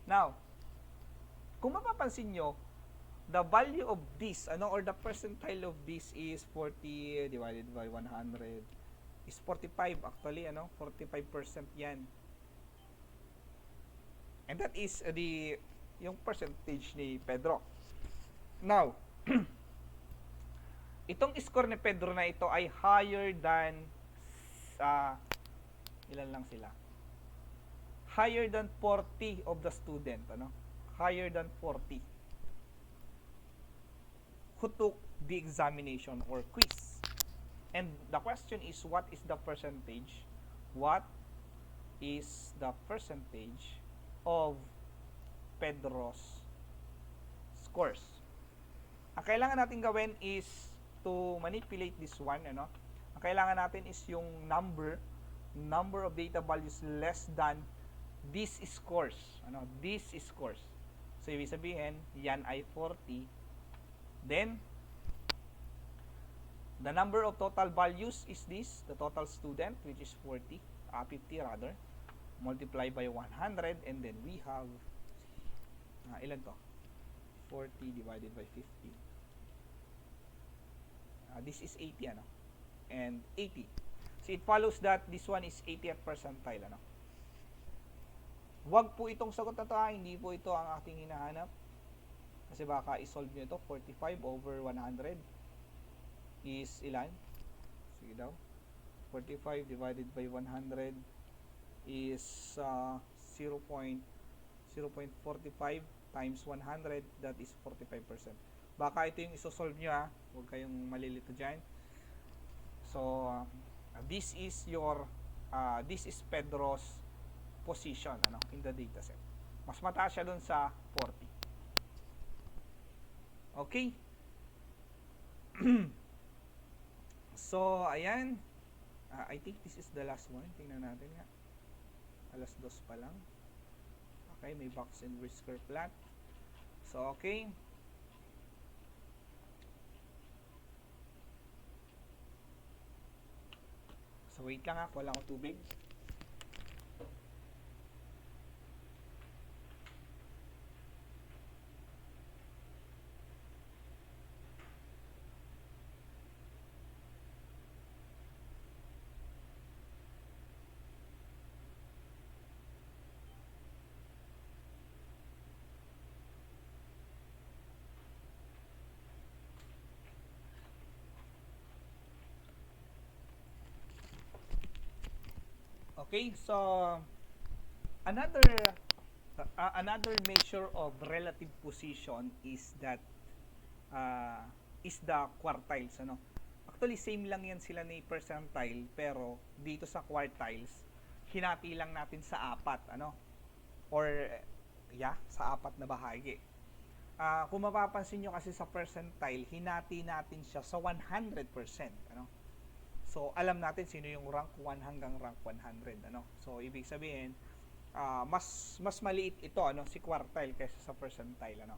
Now, kung mapapansin nyo, the value of this, ano, or the percentile of this is 40 divided by 100 is 45 actually, ano, 45% yan. And that is yung percentage ni Pedro. Now, itong score ni Pedro na ito ay higher than ilan lang sila? Higher than 40 of the student, ano? Higher than 40 who took the examination or quiz. And the question is, what is the percentage? What is the percentage of Pedro's scores? Ang kailangan natin gawin is to manipulate this one, ano? Ang kailangan natin is yung number of data values less than these scores, ano? These scores. So, ibig sabihin, yan ay 40. Then, the number of total values is this, the total student, which is 50 rather, multiply by 100, and then we have, ilan to? 40 divided by 50. This is 80, ano? And 80. So, it follows that this one is 80th percentile, ano? Huwag po itong sagot na to, hindi po ito ang ating hinahanap. Kasi baka isolve nyo ito, 45 over 100 is ilan? Sige daw. 45 divided by 100 is 0.45 times 100, that is 45%. Baka ito yung isosolve nyo, ha. Huwag kayong malilito dyan. So, this is Pedro's position, ano, in the dataset. Mas mataas siya dun sa 40. Okay? So, ayan. I think this is the last one. Tingnan natin nga. Alas 2 pa lang. Okay, may box and whisker plot. So, okay. So, wait lang, ha. Wala akong tubig. Okay, so another measure of relative position is that is the quartiles, ano. Actually same lang yan sila ni percentile, pero dito sa quartiles hinati lang natin sa apat, ano, or sa apat na bahagi. Kung mapapansin nyo kasi sa percentile, hinati natin siya sa 100%, ano. So, alam natin sino yung rank 1 hanggang rank 100, ano. So, ibig sabihin, mas maliit ito, ano, si quartile kaysa sa percentile, ano.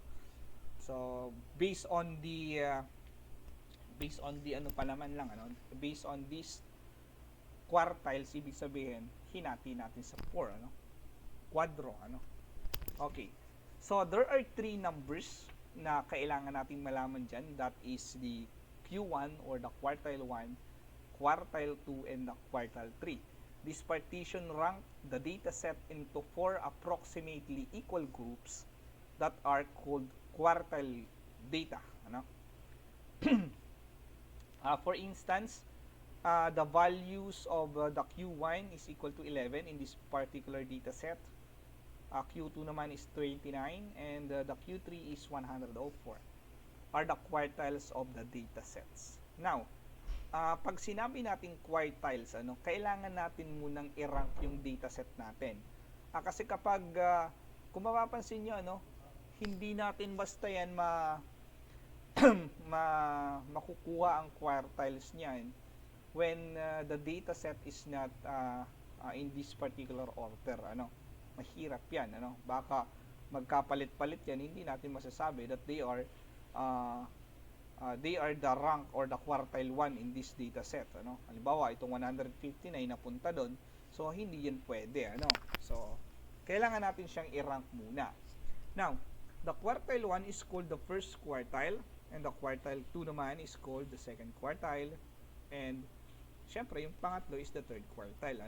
So, based on the ano pa naman lang, ano, based on these quartiles, ibig sabihin, hinati natin sa 4, ano. Quadro, ano. Okay. So, there are three numbers na kailangan nating malaman dyan. That is the Q1 or the quartile 1, quartile 2, and the quartile 3. This partition ranked the dataset into 4 approximately equal groups that are called quartile data. Ano? For instance, the values of the Q1 is equal to 11 in this particular dataset. Q2 naman is 29 and the Q3 is 104 are the quartiles of the datasets. Now, pag sinabi nating quartiles, kailangan natin munang i-rank yung dataset natin. Kasi kapag, kung mapapansin nyo, hindi natin basta yan makukuha ang quartiles niyan when the dataset is not in this particular order. Mahirap yan. Baka magkapalit-palit yan, hindi natin masasabi that they are the rank or the quartile 1 in this dataset. Halimbawa, itong 159 napunta doon, so hindi yan pwede. So, kailangan natin siyang i-rank muna. Now, the quartile 1 is called the first quartile, and the quartile 2 naman is called the second quartile, and syempre, yung pangatlo is the third quartile.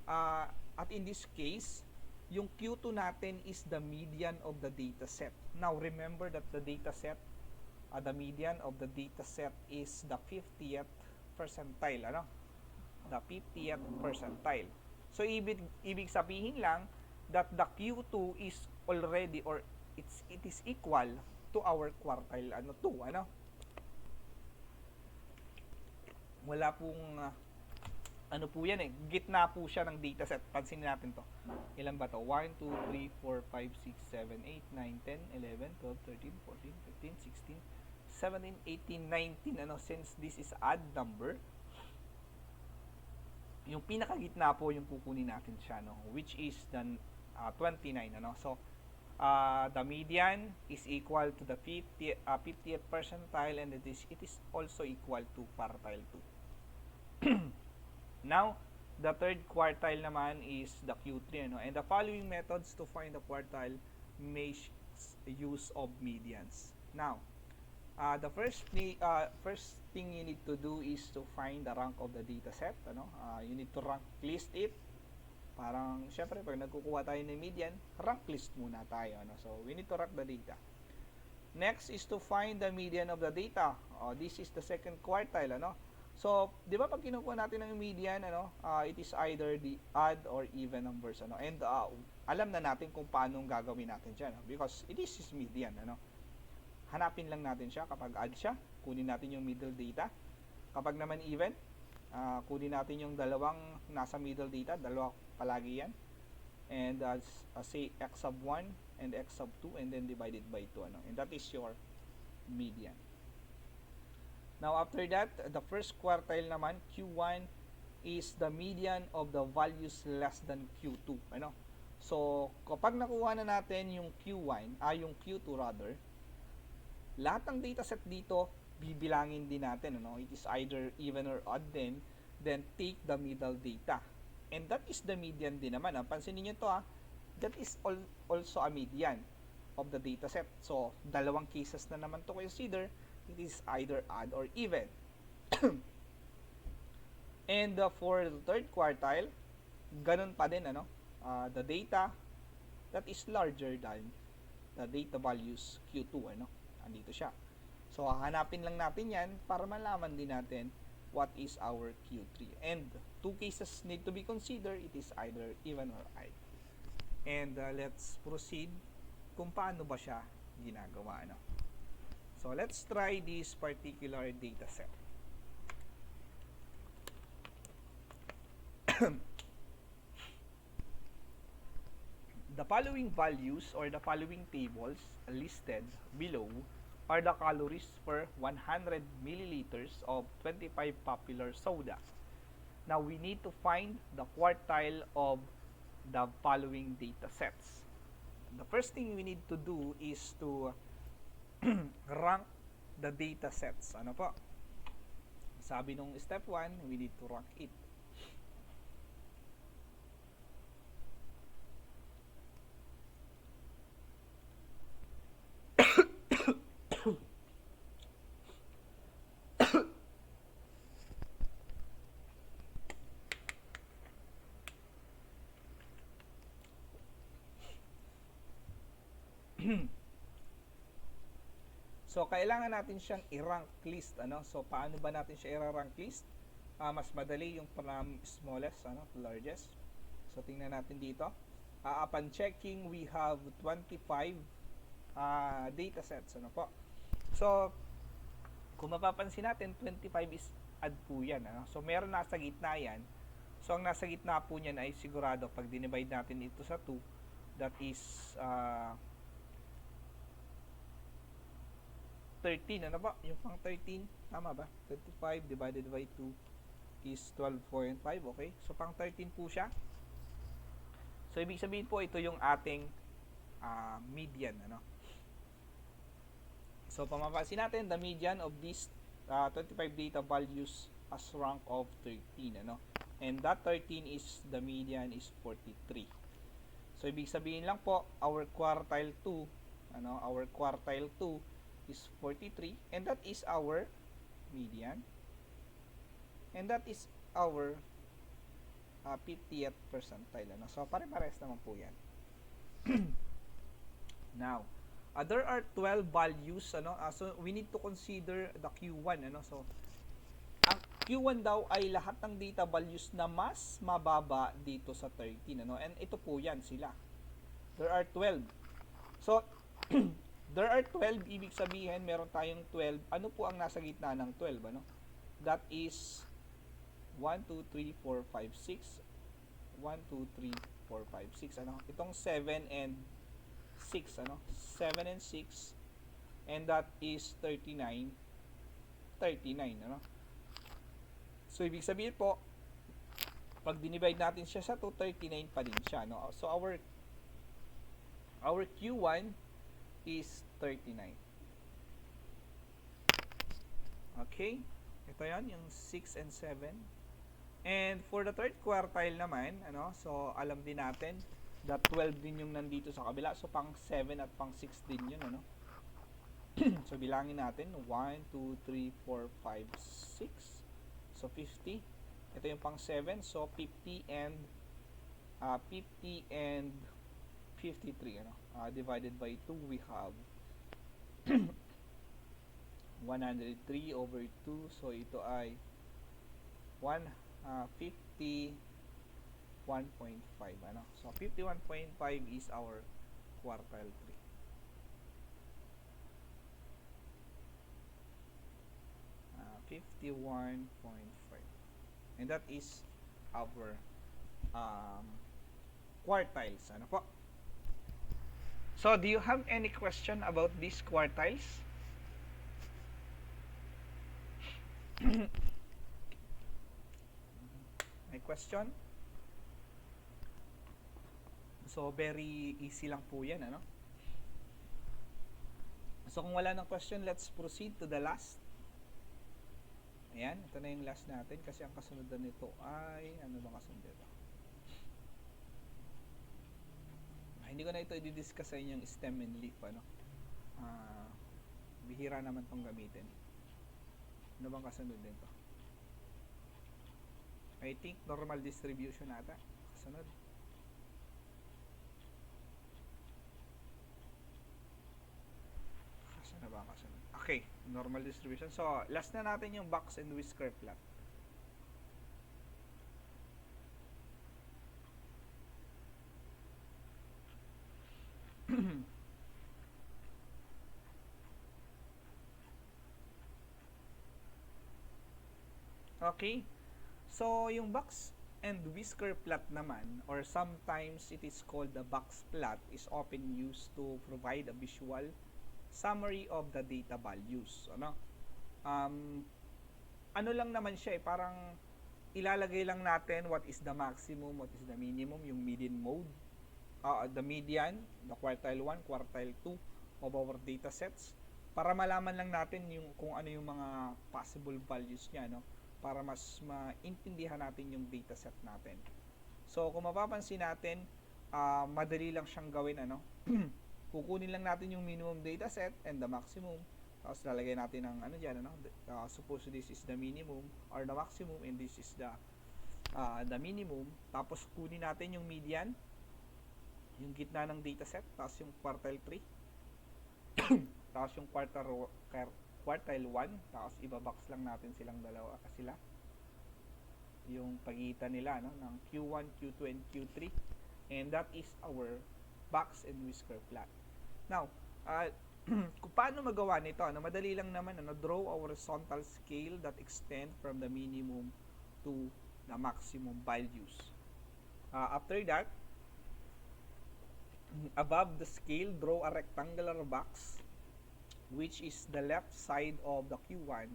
At in this case, yung Q2 natin is the median of the dataset. Now, remember that the dataset, the median of the dataset is the 50th percentile. The 50th percentile. So, ibig sabihin lang that the Q2 is already or it is equal to our quartile 2. Wala pong po yan gitna po siya ng dataset. Pansinin natin to. Ilan ba to? 1, 2, 3, 4, 5, 6, 7, 8, 9, 10, 11, 12, 13, 14, 15, 16, 17, 18, 19. Since this is odd number, yung pinakagitna po yung kukunin natin siya, which is the 29. So, the median is equal to the 50th percentile, and it is also equal to quartile 2. Now, the third quartile naman is the Q3. And the following methods to find the quartile make use of medians. Now, the first thing you need to do is to find the rank of the dataset. You need to rank list it. Parang, syempre, pag nagkukuha tayo ng median, rank list muna tayo. So, we need to rank the data. Next is to find the median of the data. This is the second quartile. So, di ba pag kinukuha natin ng median, it is either the odd or even numbers. And alam na natin kung paano gagawin natin dyan. Because it is median. Hanapin lang natin siya. Kapag odd siya, kunin natin yung middle data. Kapag naman even, kunin natin yung dalawang nasa middle data. Dalawa palagi yan. And say x sub 1 and x sub 2 and then divided by 2. And that is your median. Now, after that, the first quartile naman, Q1, is the median of the values less than Q2. So, kapag nakuha na natin yung Q1, yung Q2 rather, lahat ng dataset dito, bibilangin din natin. It is either even or odd then take the middle data. And that is the median din naman. Pansinin nyo to, that is also a median of the dataset. So, dalawang cases na naman to consider. It is either odd or even. And for the third quartile, ganun pa din, the data that is larger than the data values Q2, andito siya. So, hahanapin lang natin yan para malaman din natin what is our Q3. And two cases need to be considered. It is either even or odd. And let's proceed kung paano ba siya ginagawa. So, let's try this particular data set. The following values or the following tables listed below are the calories per 100 milliliters of 25 popular soda. Now, we need to find the quartile of the following data sets. The first thing we need to do is to rank the data sets. Sabi nung step 1, we need to rank it. So, kailangan natin siyang i-rank list, ano? So, paano ba natin siya i-rank list? Mas madali yung from smallest, ano, to largest. So, tingnan natin dito. Upon checking, we have 25 data sets, ano po? So, kung mapapansin natin, 25 is add po yan, ano? So, meron nasa gitna yan. So, ang nasa gitna po niyan ay sigurado pag dinivide natin ito sa 2, that is 13, ano ba? Yung pang 13, tama ba? 25 divided by 2 is 12.5, okay? So, pang 13 po siya. So, ibig sabihin po, ito yung ating median, ano? So, pamapansin natin, the median of these 25 data values as rank of 13, ano? And that 13 is, the median is 43. So, ibig sabihin lang po, our quartile 2, ano? Our quartile 2 is 43, and that is our median, and that is our 50th percentile, ano? So pare-pares naman po yan. Now, there are 12 values, ano? So we need to consider the Q1, ano? So ang Q1 daw ay lahat ng data values na mas mababa dito sa 13, ano? And ito po yan sila. There are 12. So there are 12, ibig sabihin, meron tayong 12. Ano po ang nasa gitna ng 12, ano? That is 1, 2, 3, 4, 5, 6. 1, 2, 3, 4, 5, 6, ano? Itong 7 and 6, ano? 7 and 6. And that is 39. 39, ano? So, ibig sabihin po, pag dinivide natin siya sa 2, 39 pa din siya, no? So, our Q1 is 39. Okay? Ito yan, yung 6 and 7. And for the third quartile naman, ano, so alam din natin that 12 din yung nandito sa kabila. So pang 7 at pang 6 din yun, ano. So bilangin natin, 1, 2, 3, 4, 5, 6. So 50. Ito yung pang 7. So 50 and 53, ano. Divided by 2, we have 103 over 2. So ito ay 51.5, ano. So 51.5 is our quartile 3. 51.5, and that is our quartiles, ano po. So, do you have any question about these quartiles? May question? So, very easy lang po yan, ano? So, kung wala ng question, let's proceed to the last. Ayan, ito na yung last natin kasi ang kasunod na nito ay, ano ba kasunod nito? Hindi ko na ito i-discuss sa inyo yung stem and leaf, ano. Bihira naman tong gamitin. Ano bang kasunod nito? I think normal distribution ata kasunod. Kasunod na ba kasunod? Okay, normal distribution. So, last na natin yung box and whisker plot. Okay, so yung box and whisker plot naman, or sometimes it is called the box plot, is often used to provide a visual summary of the data values, ano. Ano lang naman siya, parang ilalagay lang natin what is the maximum, what is the minimum, yung median mode, the median, the quartile 1, quartile 2 of our data sets, para malaman lang natin yung kung ano yung mga possible values niya, no, para mas maintindihan natin yung data set natin. So kung mapapansin natin, madali lang siyang gawin, ano. Kukunin lang natin yung minimum data set and the maximum, tapos lalagay natin ng ano diyan, ano, suppose this is the minimum or the maximum and this is the minimum, tapos kunin natin yung median, yung gitna ng data set, tapos yung quartile 3 tapos yung quartile 1, tapos ibabox lang natin silang dalawa sila. Yung pagitan nila, no, ng Q1, Q2, and Q3. And that is our box and whisker plot. Now, kung paano magawa nito, ano, madali lang naman, ano, draw a horizontal scale that extend from the minimum to the maximum values. After that, above the scale, draw a rectangular box which is the left side of the Q1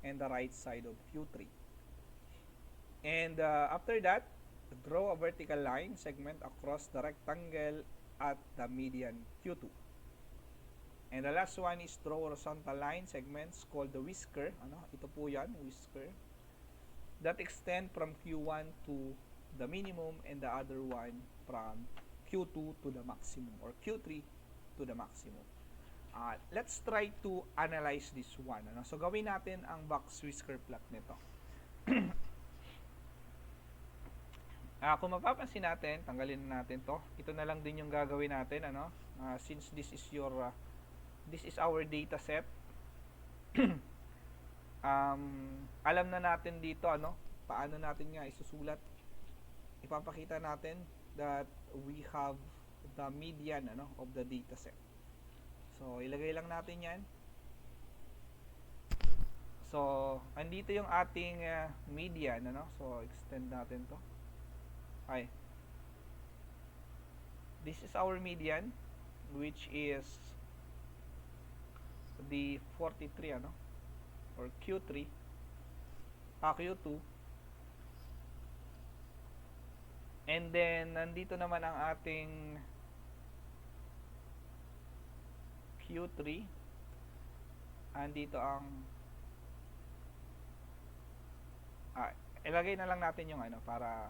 and the right side of Q3. And after that, draw a vertical line segment across the rectangle at the median Q2. And the last one is draw horizontal line segments called the whisker. Ano? Ito po yan, whisker. That extend from Q1 to the minimum and the other one from Q2 to the maximum or Q3 to the maximum. Let's try to analyze this one. Ano? So gawin natin ang box whisker plot nito. Kung mapapansin natin, tanggalin natin to. Ito na lang din yung gagawin natin, ano? Since this is our data set. Alam na natin dito, ano? Paano natin nga isusulat. Ipapakita natin that we have the median, ano, of the data set. So, ilagay lang natin 'yan. So, andito yung ating median, ano? So, extend natin 'to. Okay. This is our median, which is the 43, ano, or Q3, Q2, and then nandito naman ang ating Q3, andito ang ilagay na lang natin yung ano para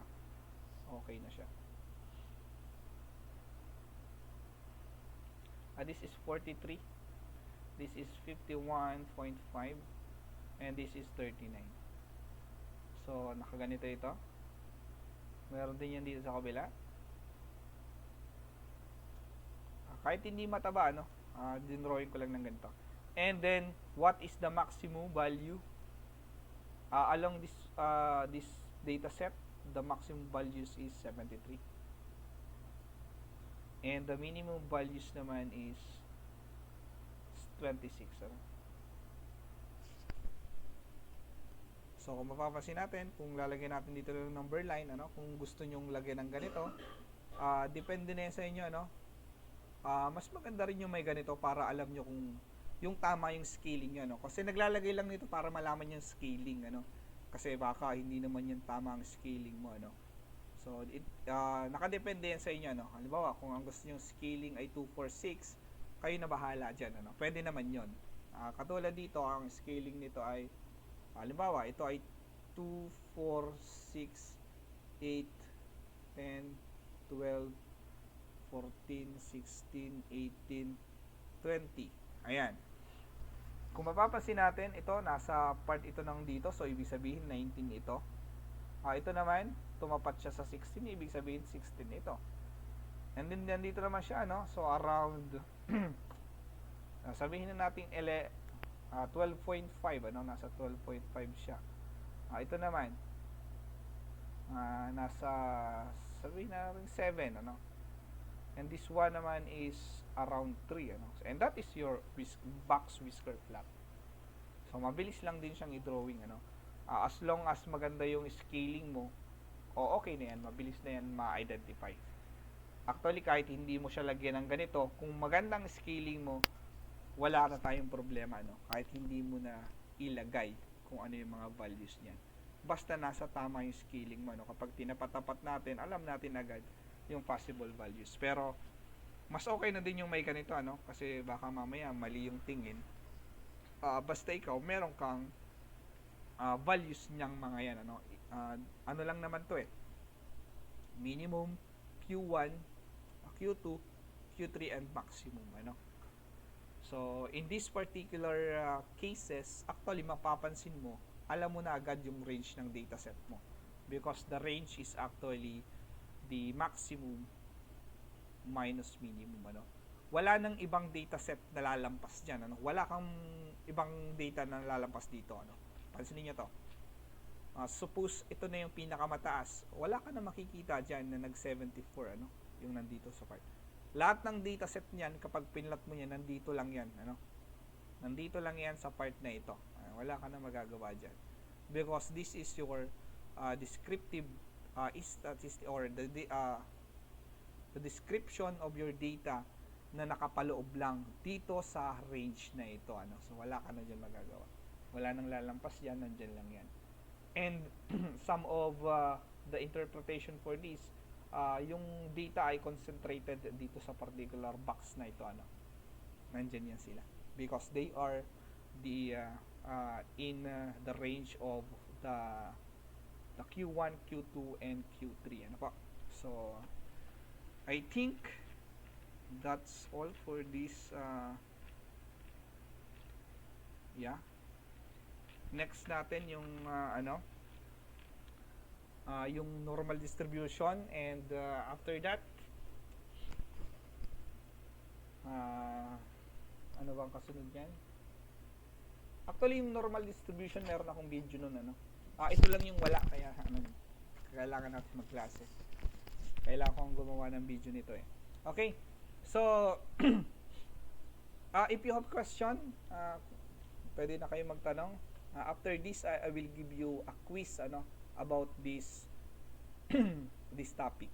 okay na siya. This is 43, this is 51.5, and this is 39. So, nakaganito ito. Meron din yan dito sa kabila. Kahit hindi mataba, no? Dinrawing ko lang ng ganito. And then, what is the maximum value? Along this data set, the maximum values is 73. And the minimum values naman is 26. Ano? So, kung mapapansin natin, kung lalagyan natin dito ng number line, ano, kung gusto nyong lagyan ng ganito, depende na yan sa inyo, ano. Mas maganda rin yung may ganito para alam nyo kung yung tama yung scaling nyo, ano. Kasi naglalagay lang nito para malaman yung scaling, ano. Kasi baka hindi naman yung tama ang scaling mo, ano. So, nakadepende yan sa inyo, ano. Halimbawa, kung ang gusto nyo scaling ay 246, kayo na bahala dyan, ano. Pwede naman yon. Katulad dito, ang scaling nito ay halimbawa, ito ay 2, 4, 6, 8, 10, 12, 14, 16, 18, 20. Ayan. Kung mapapansin natin, ito, nasa part ito ng dito. So, ibig sabihin, 19 ito. Ito naman, tumapat siya sa 16. Ibig sabihin, 16 ito. And then, dito naman siya, no? So, around, sabihin na natin, 12.5, ano, nasa 12.5 siya. Ito naman, nasa, sabihin na rin 7, ano. And this one naman is around 3, ano. And that is your box whisker plot. So, mabilis lang din siyang i-drawing, ano. As long as maganda yung scaling mo, okay na yan, mabilis na yan ma-identify. Actually, kahit hindi mo siya lagyan ng ganito, kung magandang scaling mo, wala na tayong problema, no? Kahit hindi mo na ilagay kung ano yung mga values niyan. Basta nasa tama yung scaling mo, no? Kapag tinapatapat natin, alam natin agad yung possible values. Pero, mas okay na din yung may ganito, ano? Kasi baka mamaya mali yung tingin. Basta ikaw, meron kang values niyang mga yan, ano? Ano lang naman to, minimum, Q1, Q2, Q3, and maximum, ano? So, in this particular cases, actually, mapapansin mo, alam mo na agad yung range ng dataset mo. Because the range is actually the maximum minus minimum, ano? wala nang ibang dataset na lalampas dyan. Ano? Wala kang ibang data na lalampas dito. Ano? Pansinin nyo to. Suppose ito na yung pinakamataas. Wala ka na makikita dyan na nag-74. Ano? Yung nandito sa part. Lahat ng dataset niyan, kapag pinlat mo yan, nandito lang yan. Ano? Nandito lang yan sa part na ito. Wala ka na magagawa dyan. Because this is your descriptive statistic or the description of your data na nakapaloob lang dito sa range na ito. Ano? So, wala ka na dyan magagawa. Wala nang lalampas yan, nandyan lang yan. And some of the interpretation for this, yung data ay concentrated dito sa particular box na ito. Ano? Nandyan yan sila. Because they are the in the range of the Q1, Q2, and Q3. Ano po? So, I think that's all for this yeah. Next natin yung yung normal distribution, and after that ano bang kasunod yan? Actually, yung normal distribution meron akong video nun, ano. Ito lang yung wala, kaya kailangan natin magklase. Kailangan kong gumawa ng video nito eh. Okay. So if you have question, pwede na kayo magtanong. After this, I will give you a quiz about this this topic.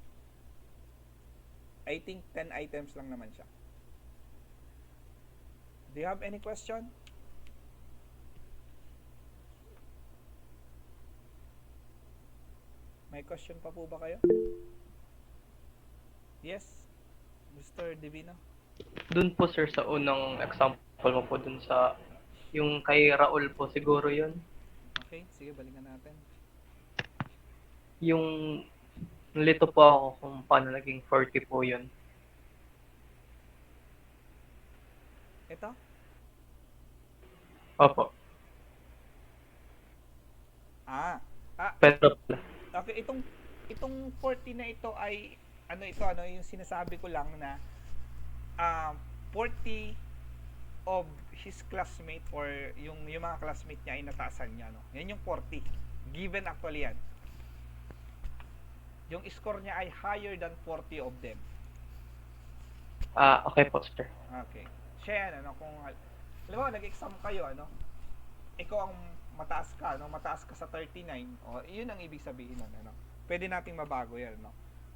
I think 10 items lang naman siya. Do you have any question? May question pa po ba kayo? Yes, Mr. Divino? Dun po sir sa unang example mo po dun sa yung kay Raul po siguro yun. Okay, sige, balikan natin. Yung nalito po ako kung paano naging 40 po yun. Ito? Opo. Pero Okay, itong 40 na ito ay yung sinasabi ko lang na 40 of his classmate or yung mga classmate niya ay nataasan niya, no. Yan yung 40. Given actually yan. Yung score niya ay higher than 40 of them. okay po sir. Okay. Siya yan, kung alam mo, nag-exam kayo, ikaw ang mataas ka sa 39, yun ang ibig sabihin nun, pwede nating mabago yan,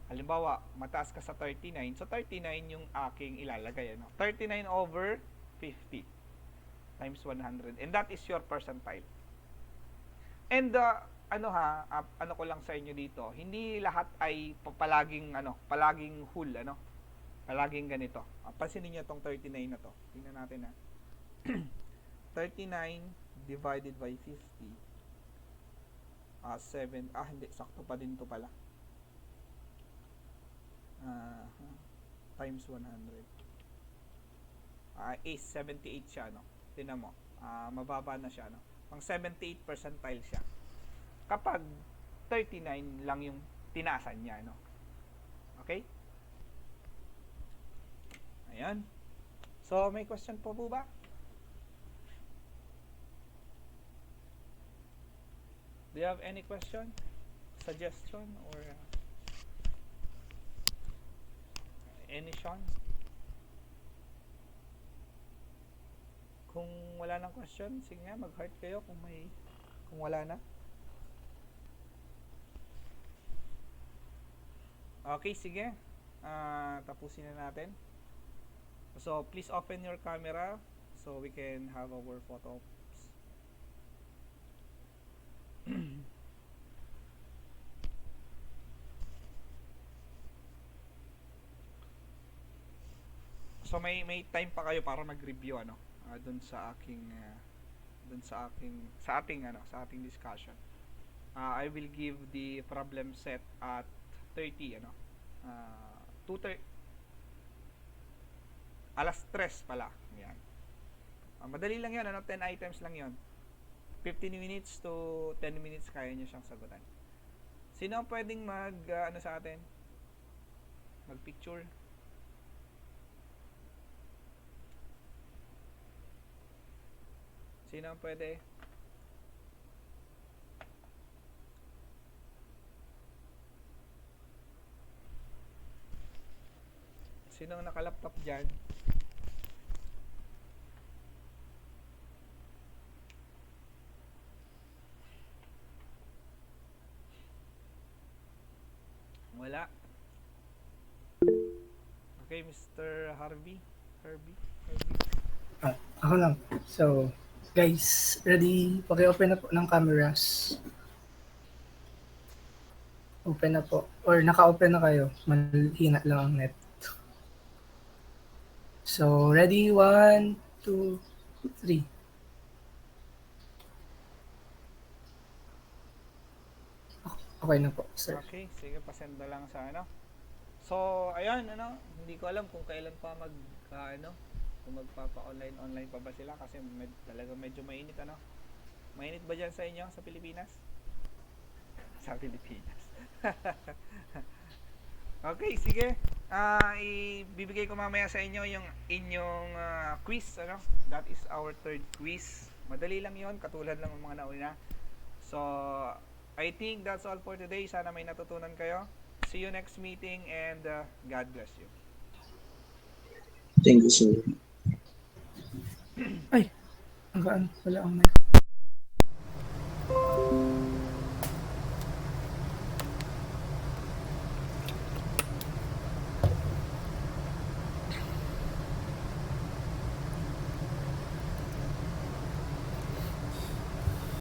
halimbawa, mataas ka sa 39, so 39 yung aking ilalagay, 39 over 50 times 100, and that is your percentile. And ano ko lang sa inyo dito, hindi lahat ay palaging whole, palaging ganito. Pansinin niyo tong 39 na to. Tingnan natin 39 divided by 50. 7, hindi, sakto pa din to pala. Times 100. Is 78 siya, Tingnan mo. Mababa na siya, Pang 78 percentile siya. Kapag 39 lang yung tinaasan niya, Okay? Ayan. So, may question po ba? Do you have any question, suggestion, or any Sean? Kung wala nang question, sige nga, mag-heart kayo kung wala na. Okay, sige. Tapusin na natin. So, please open your camera so we can have our photo. So may time pa kayo para mag-review doon sa ating discussion. I will give the problem set at 30 2:30 alas 3 pala. Yan. Madali lang 'yan, 10 items lang 'yon. 15 minutes to 10 minutes kaya niyo siyang sagutan. Sino ang pwedeng mag, sa atin? Mag-picture? Sino ang pwede? Sino ang nakalaptop dyan? Wala. Okay, Mr. Harvey. Herbie. Ako lang. So, guys, ready? Paki-open na po ng cameras. Open na po. Or naka-open na kayo. Malhina lang ang net. So, ready? 1, 2, 3. Okay na po, sir. Okay, sige, pasend na lang sa ano. So, ayun, hindi ko alam kung kailan pa kung magpapa-online pa ba sila kasi talaga medyo mainit, Mainit ba dyan sa inyo, sa Pilipinas? Sa Pilipinas. Okay, sige. Ibibigay ko mamaya sa inyo yung inyong quiz, That is our third quiz. Madali lang yon, katulad lang ng mga nauna. So, I think that's all for today. Sana may natutunan kayo. See you next meeting and God bless you. Thank you, sir. Ay, wala ang mic.